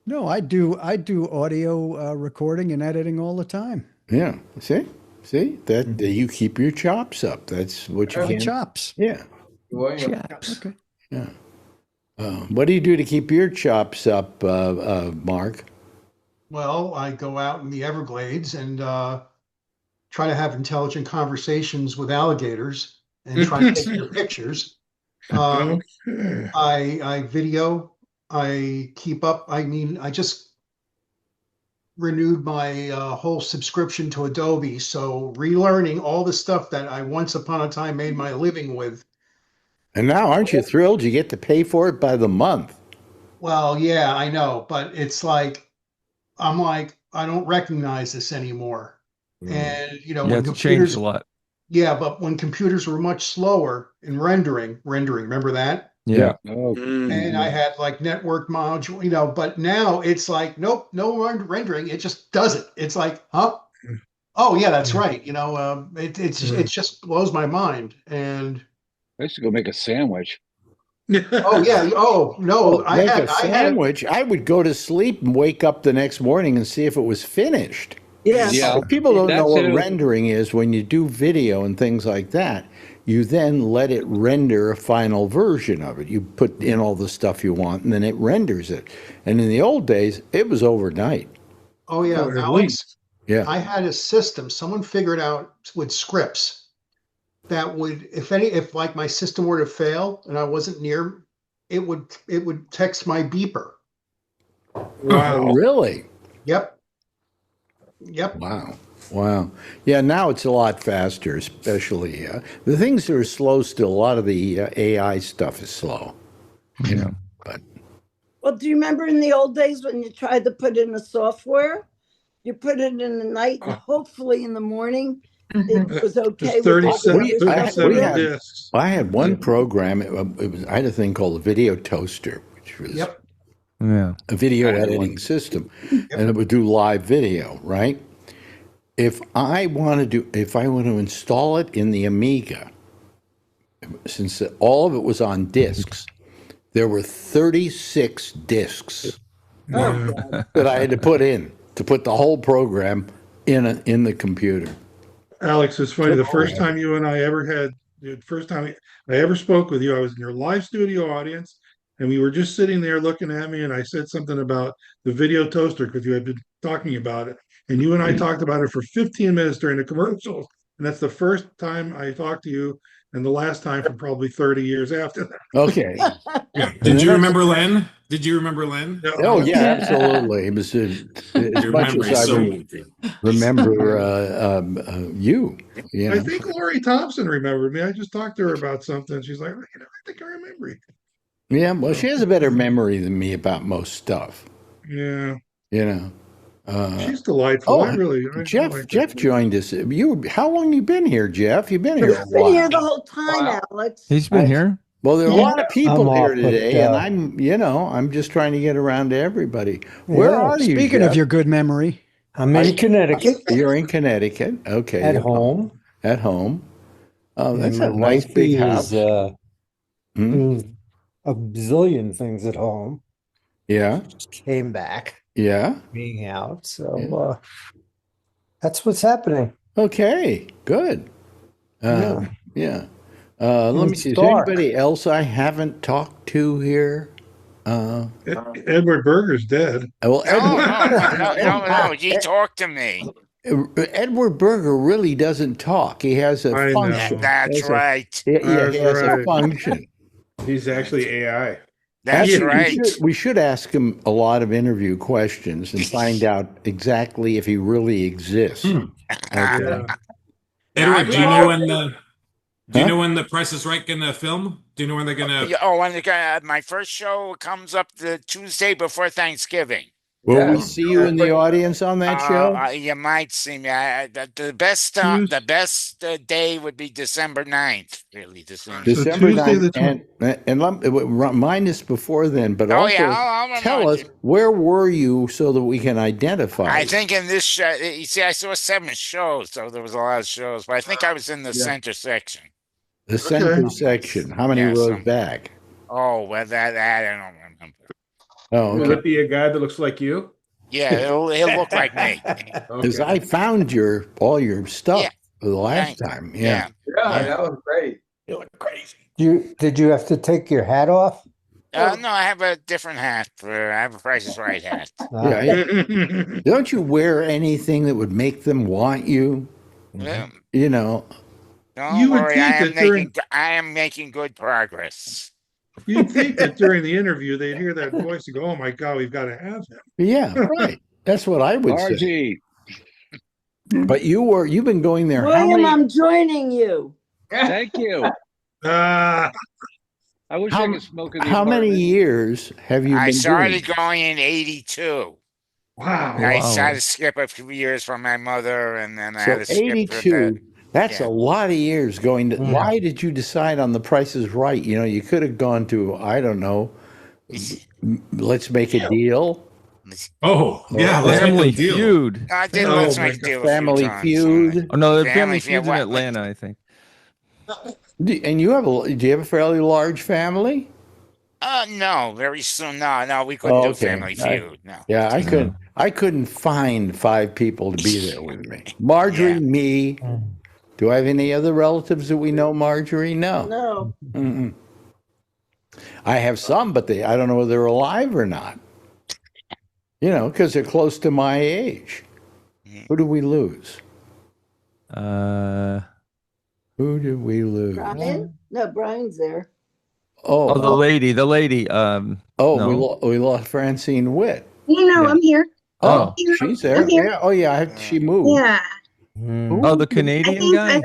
No, I do audio recording and editing all the time. Yeah. See that you keep your chops up. That's what you can. Chops. Yeah. Chops. Okay. Yeah. What do you do to keep your chops up, Mark? Well, I go out in the Everglades and try to have intelligent conversations with alligators and try to take their pictures. I video. I keep up. I mean, I just renewed my whole subscription to Adobe, so relearning all the stuff that I once upon a time made my living with. And now, aren't you thrilled? You get to pay for it by the month. Well, yeah, I know, but it's like I'm like I don't recognize this anymore. And when it's changed a lot. Yeah, but when computers were much slower in rendering, remember that? Yeah. And I had like network module, but now it's like, nope, no rendering. It just does it. It's like, huh? Oh yeah, that's right. It just blows my mind. And I used to go make a sandwich. oh yeah. Oh no, I Make had a sandwich. I would go to sleep and wake up the next morning and see if it was finished. Yeah. People don't know what too. rendering is when you do video and things like that. You then let it render a final version of it. You put in all the stuff you want, and then it renders it. And in the old days, it was overnight. Oh yeah, Or at Alex. least. Yeah. I had a system. Someone figured out with scripts that would, if like my system were to fail and I wasn't near, it would text my beeper. Wow. Really? Yep. Wow. Yeah, now it's a lot faster, especially. The things that are slow still, a lot of the AI stuff is slow. Yeah. But Well, do you remember in the old days when you tried to put in the software? You put it in the night and hopefully in the morning it was okay. There's with 37 discs. I had one program. I had a thing called a video toaster, which was Yeah. a video editing system, and it would do live video, right? If I want to install it in the Amiga, since all of it was on discs, there were 36 discs that I had to put in to put the whole program in the computer. Alex, it's funny. The first time you and I ever the first time I ever spoke with you, I was in your live studio audience, and we were just sitting there looking at me, and I said something about the video toaster because you had been talking about it, and you and I talked about it for 15 minutes during the commercials, and that's the first time I talked to you and the last time for probably 30 years after that. Okay. Did you remember Len? Did you remember Len? Oh yeah, absolutely. It was as Your much as memory's I so remember you. You I know. think Lori Thompson remembered me. I just talked to her about something. She's like, I think I remember you. Yeah, well, she has a better memory than me about most stuff. Yeah. You know. She's delightful. I Jeff. like Jeff joined us. How long you been here, Jeff? You've been here a I've been while. here the whole time, Alex. He's been here. Well, there are a Yeah. lot of people I'm here off, today, but, and I'm just trying to get around to everybody. Where Yeah. are you? Speaking Jeff? of your good memory, I'm in Connecticut You're in Connecticut. Okay. at home. At home. Oh, And that's my a nice big wifey house. is Hmm? doing a bazillion things at home. Yeah. Just came back, Yeah. being out. So that's what's happening. Okay. Good. Yeah. Yeah. Let me It's see. Is there dark. anybody else I haven't talked to here? Edward Berger's dead. Well, No, he talked to me. Edward Berger really doesn't talk. He has a I know. function. That's right. He That's has a right. function. He's actually AI. That's Actually, right. we should ask him a lot of interview questions and find out exactly if he really exists. Okay. Edward, do you know when the Price is Right gonna film? Do you know when they're gonna? Oh, and my first show comes up the Tuesday before Thanksgiving. Will we see you in the audience on that show? You might see me. The best day would be December 9th, really, to see me. December Tuesday 9th, and remind us before then, but Oh, also yeah, I'll tell remind us, where were you so that we can identify I you? think in this show, you see, I saw 7 shows, so there was a lot of shows, but I think I was in the center section. The center section. How many rows back? Oh, well, that I don't remember. Oh, Will okay. it be a guy that looks like you? Yeah, he'll look like me. Because I found all your stuff the last time. Yeah. Yeah, that was great. You look crazy. Did you have to take your hat off? No, I have a different hat. I have a Price is Right hat. Yeah. Don't you wear anything that would make them want you? You know. Don't worry, I am making good progress. You'd think that during the interview they'd hear that voice and go, "Oh my God, we've got to have him." Yeah, right. That's what I would say. RG. But you've been going there. William, I'm joining you. Thank you. I wish I could smoke in the How many apartment. years have you been I started doing? going in 82. Wow. I had to skip a few years for my mother, and then I So had to skip for 82. That's a lot of years going to. Why did you decide on The Price is Right? You know, you could have gone to, I don't know, Let's Make a Deal. Oh, yeah, Let's Make Family a Deal. Feud. I did Let's Make a Deal. Family Feud. Oh no, the Family Family Feud, Feud's in Atlanta, I think. And do you have a fairly large family? No, very soon. No, we couldn't do Family Feud. No. Yeah, I couldn't find 5 people to be there with me. Marjorie, me. Do I have any other relatives that we know, Marjorie? No. No. Mm-mm. I have some, but I don't know whether they're alive or not. You know, because they're close to my age. Who did we lose? Who did we lose? Brian? No, Brian's there. Oh, the lady. No. we lost Francine Witt. I'm here. Oh, I'm here. she's there. I'm here. Yeah. Oh, yeah. She moved. Yeah. Oh, the Canadian guy?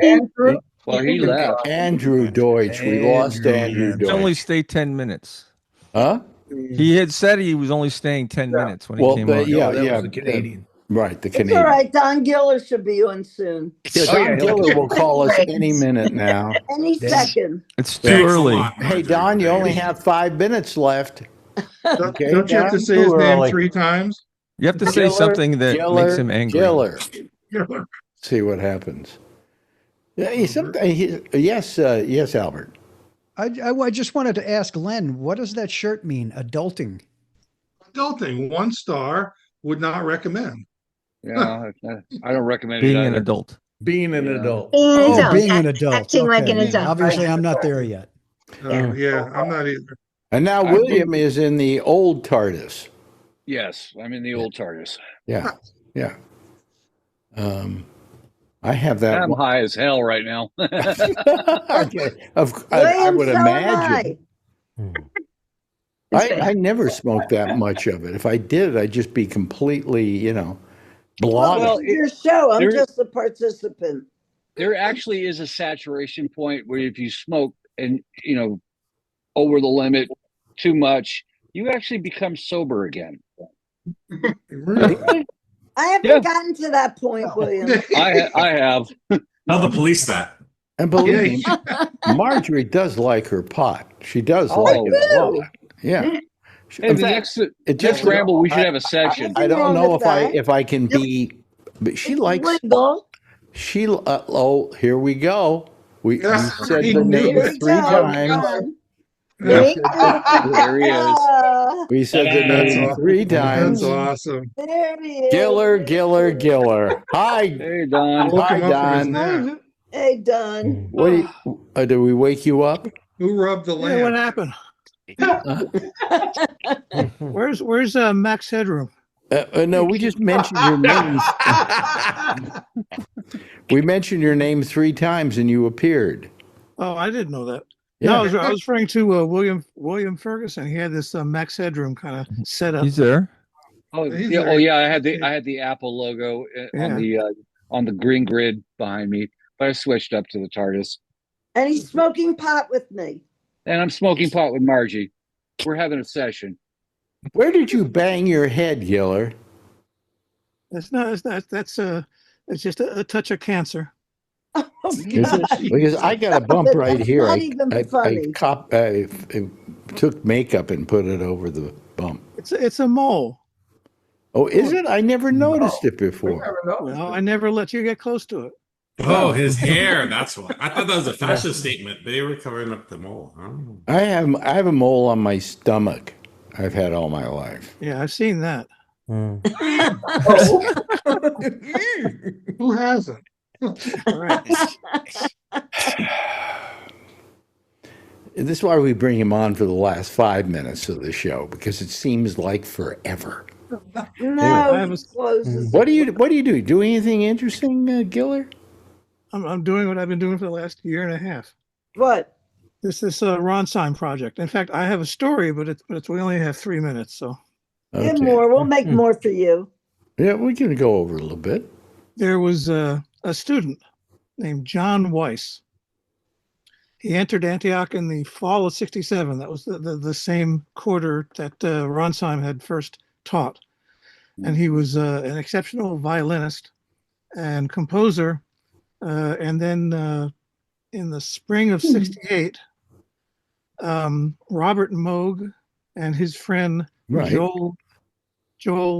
Well, he left. Andrew Deutsch. We lost Andrew He Deutsch. only stayed 10 minutes. Huh? He had said he was only staying 10 minutes when he came on. The Canadian. Right, the It's Canadian. all right. Don Giller should be on soon. Yeah, Don Giller will call us any minute now. Any second. It's too early. Hey, Don, you only have 5 minutes left. Okay, Don't you have to Don? say his name 3 times? You have to say something that makes him angry. Giller. See what happens. Yes, Albert. I just wanted to ask Len, what does that shirt mean? Adulting. Adulting, 1 star, would not recommend. Yeah, I don't recommend Being it an either. adult. Being an adult. Being an adult. Acting like an yeah. adult. Obviously, I'm not there yet. Yeah, I'm not either. And now William is in the old TARDIS. Yes, I'm in the old TARDIS. Yeah. I have that. I'm high as hell right now. Okay. I William, would so am imagine. I. I never smoked that much of it. If I did, I'd just be completely, Well, blotted. it's your show. I'm there- just a participant. There actually is a saturation point where if you smoke and, over the limit too much, you actually become sober again. Really? I haven't gotten to that point, William. I have. Tell the police that. And believe me, Marjorie does like her pot. She does like it a lot. Yeah. Hey, In the fact, next Ramble, we should have a session. I don't know if I can be, but she likes. Legal. She here we go. We said the Here name we 3 go. times. There he is. We said the name 3 times. That's awesome. There he is. Giller. Hi. Hey, Don. Hi, Don. Hey, Don. What do did we wake you up? Who rubbed the lamp? Yeah, what happened? Where's Max Headroom? No, we just mentioned your name. We mentioned your name 3 times and you appeared. Oh, I didn't know that. Yeah. No, I was referring to William Ferguson. He had this Max Headroom kind of set up. He's there. Oh He's yeah, there. I had the Apple logo on the green grid behind me, but I switched up to the TARDIS. And he's smoking pot with me. And I'm smoking pot with Margie. We're having a session. Where did you bang your head, Giller? It's not. That's it's just a touch of cancer. Because I got a bump right That's here. not I even funny. took makeup and put it over the bump. It's a mole. Oh, is it? I never noticed it before. Well, I never let you get close to it. Oh, his hair. That's why. I thought that was a fashion statement. They were covering up the mole. Oh. I have a mole on my stomach. I've had all my life. Yeah, I've seen that. Who hasn't? This is why we bring him on for the last 5 minutes of the show, because it seems like forever. No, he closes. What do you do? Do anything interesting, Giller? I'm doing what I've been doing for the last year and a half. What? This Ron Sign project. In fact, I have a story, but we only have 3 minutes, so. Get more. We'll make more for you. Yeah, we can go over a little bit. There was a student named John Weiss. He entered Antioch in the fall of '67. That was the same quarter that Ronsheim had first taught. And he was an exceptional violinist and composer. And then in the spring of '68, Robert Moog and his friend Joel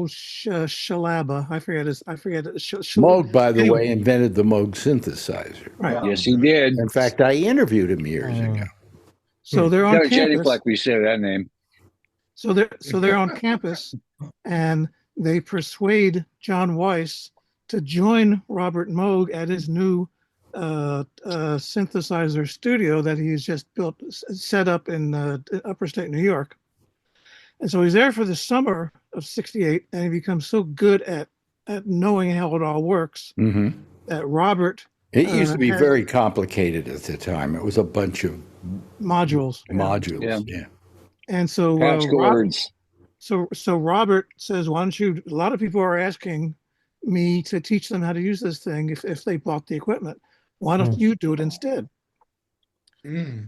Shalaba. I forget. Moog, by the way, invented the Moog synthesizer. Right. Yes, he did. In fact, I interviewed him years ago. So they're on campus. Like we say that name. So they're on campus, and they persuade John Weiss to join Robert Moog at his new synthesizer studio that he's just set up in upper state New York. And so he's there for the summer of '68, and he becomes so good at knowing how it all works that Robert. It used to be very complicated at the time. It was a bunch of modules. Yeah. And so Robert says, "Why don't you?" A lot of people are asking me to teach them how to use this thing if they bought the equipment. Why don't you do it instead?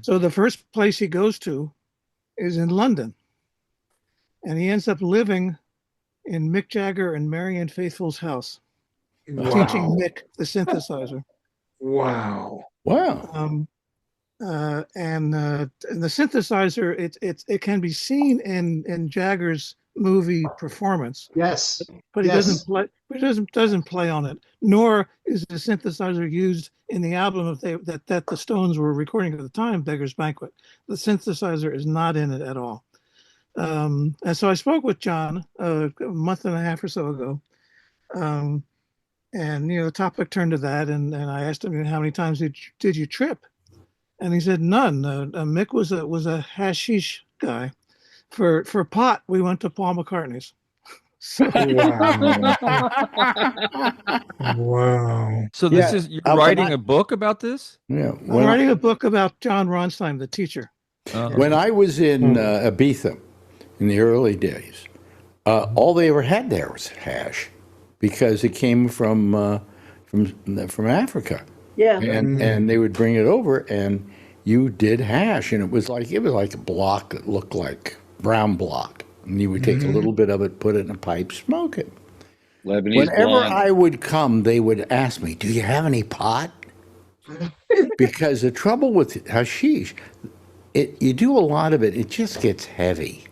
So the first place he goes to is in London. And he ends up living in Mick Jagger and Marianne Faithfull's house, teaching Mick the synthesizer. Wow. And the synthesizer, it can be seen in Jagger's movie performance. Yes. But he doesn't play. He doesn't play on it. Nor is the synthesizer used in the album that the Stones were recording at the time, Beggar's Banquet. The synthesizer is not in it at all. And so I spoke with John a month and a half or so ago, and the topic turned to that, and I asked him, how many times did you trip? And he said none. Mick was a hashish guy. For pot, we went to Paul McCartney's. So, Wow. So this is you're writing a book about this? Yeah. I'm writing a book about John Ronstein, the teacher. When I was in Ibiza in the early days, all they ever had there was hash, because it came from Africa. Yeah. And they would bring it over, and you did hash, and it was like a block that looked like brown block, and you would take a little bit of it, put it in a pipe, smoke it. Lebanese Whenever blonde. I would come, they would ask me, "Do you have any pot?" Because the trouble with hashish, you do a lot of it, it just gets heavy,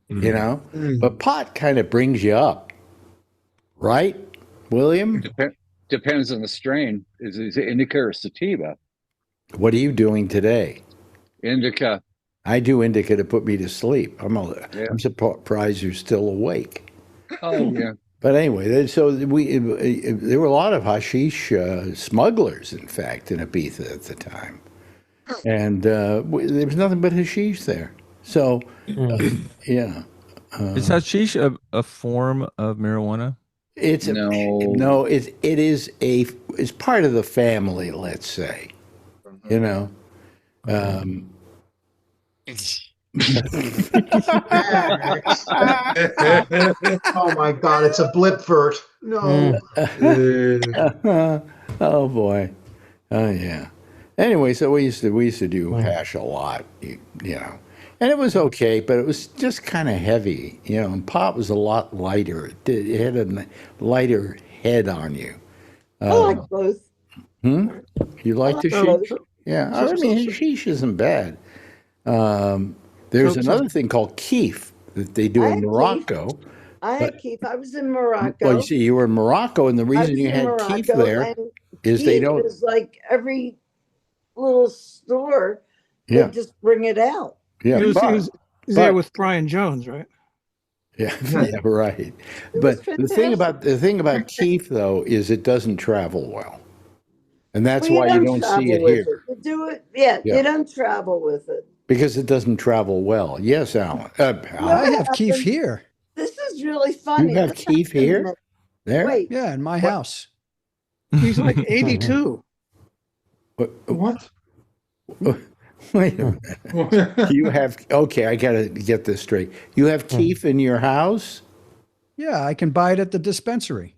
you know. But pot kind of brings you up, right, William? Depends on the strain. Is it indica or sativa? What are you doing today? Indica. I do indica to put me to sleep. I'm surprised you're still awake. Oh yeah. But anyway, there were a lot of hashish smugglers, in fact, in Ibiza at the time, and there was nothing but hashish there. So, yeah. Is hashish a form of marijuana? It's it's part of the family, let's say. You know. Oh my God, it's a blip vert. No. Oh boy. Oh yeah. Anyway, so we used to do hash a lot, you know, and it was okay, but it was just kind of heavy, you know. And pot was a lot lighter. It had a lighter head on you. I like both. You like the both. hashish? Yeah, I mean, hashish isn't bad. There's another thing called keef that they do in Morocco. I had keef. I was in Morocco. Well, you see, you were in Morocco, and the reason you had keef there is they don't. Is like every little store, Yeah. they just bring it out. Yeah, He was there with Brian Jones, right? Yeah, yeah, right. But the thing about keef though is it doesn't travel well, and that's why you don't see it here. You do it, yeah. You don't travel with it because it doesn't travel well. Yes, Alan. I have keef here. This is really funny. You have keef here? There? Wait. Yeah, in my house. He's like 82. What? Wait a minute. You have I gotta get this straight. You have keef in your house? Yeah, I can buy it at the dispensary.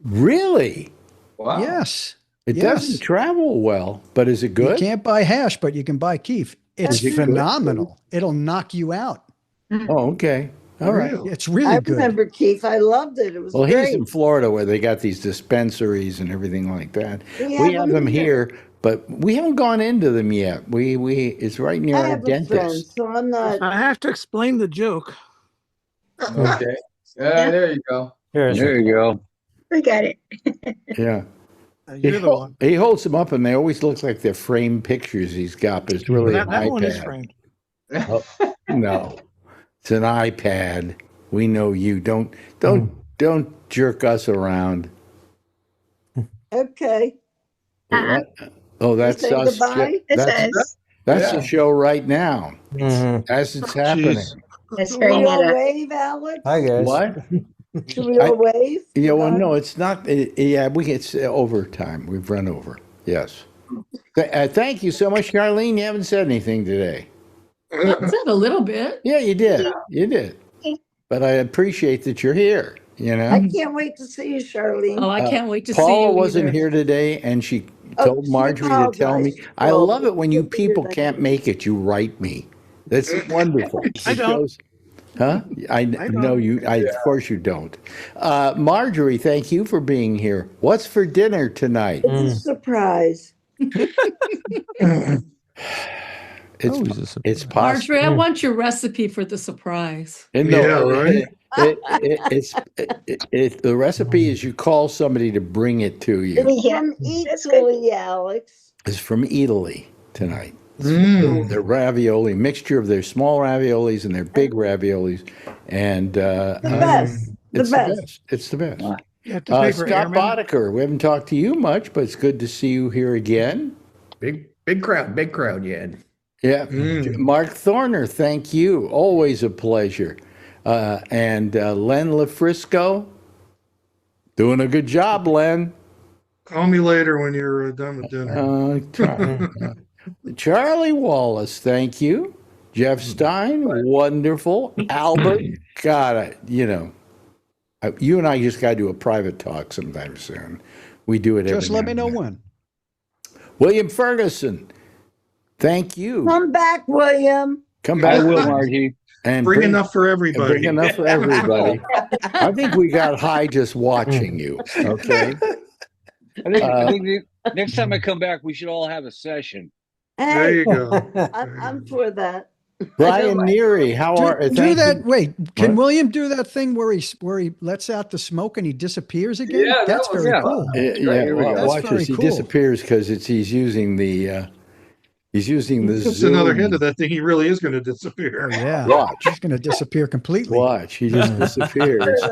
Really? Wow. Yes. It doesn't travel well, but is it good? You can't buy hash, but you can buy keef. It's Is it good? phenomenal. It'll knock you out. Oh, okay. All right. It's really good. I remember keef. I loved it. It was Well, great. he's in Florida where they got these dispensaries and everything like that. We have them here, but we haven't gone into them yet. It's right near I our have a friend, dentist. so I'm not. I have to explain the joke. Okay. There you go. There you go. We got it. Yeah. You're the one. He holds them up, and they always look like they're framed pictures he's got, but it's really an That one is iPad. framed. Oh, no, it's an iPad. We know you. Don't jerk us around. Okay. Oh, that's say us. goodbye? That's the show right now. As it's happening. Let's Should we bring it all up. wave, Alex? Hi guys. What? Should we all wave? Yeah, well, no, it's not. It's overtime. We've run over. Yes. Thank you so much, Charlene. You haven't said anything today. I said a little bit. Yeah, you did. You did. But I appreciate that you're here. You know. I can't wait to see you, Charlene. Oh, I can't wait to see you. Paula wasn't either. here today, and she told she Marjorie to tell me. apologized. I Well, love it when you we'll figure people that can't make it. You write me. That's wonderful. I It don't. shows- Huh? I know you. Of course you don't. Marjorie, thank you for being here. What's for dinner tonight? It's a surprise. It's possible. Marjorie, I want your recipe for the surprise. The recipe is you call somebody to bring it to you. It's from Italy, Alex. It's from Italy tonight. Their ravioli, mixture of their small raviolis and their big raviolis, and The best. The it's best. the best. It's the best. You have to pay for Scott airmen. Boddicker, we haven't talked to you much, but it's good to see you here again. Big crowd, yeah. Yeah. Mark Thorner, thank you. Always a pleasure. And Len LaFrisco, doing a good job, Len. Call me later when you're done with dinner. Charlie Wallace, thank you. Jeff Stein, wonderful. Albert, God, you and I just got to do a private talk sometime soon. We do it every Just let me now know and then. when. William Ferguson, thank you. Come back, William. Come back. I will, Margie. And Bring enough for everybody. Bring enough for everybody. I think we got high just watching you. Okay. I think next time I come back, we should all have a session. There Hey, you go. I'm for that. Brian Neary, how are Do thank that. you. Wait, can What? William do that thing where he lets out the smoke and he disappears again? Yeah, that That's was very fun. cool. Yeah, That's watch very this. He cool. disappears because he's using the That's Zoom. another hint of that thing. He really is going to disappear. Oh yeah, Watch. he's going to disappear completely. Watch. He just disappears. You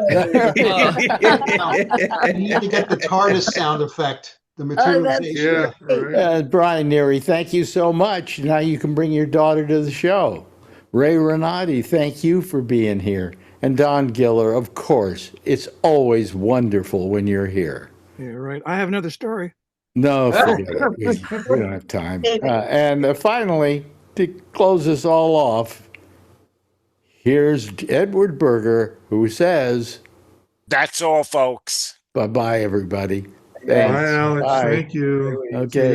need to get the TARDIS sound effect, the materialization. Yeah, right. Brian Neary, thank you so much. Now you can bring your daughter to the show. Ray Renati, thank you for being here. And Don Giller, of course. It's always wonderful when you're here. Yeah, right. I have another story. No, forget it. We don't have time. And finally, to close us all off, here's Edward Berger, who says, That's all, folks. bye-bye, everybody. Bye, Alex. Thank you. Okay.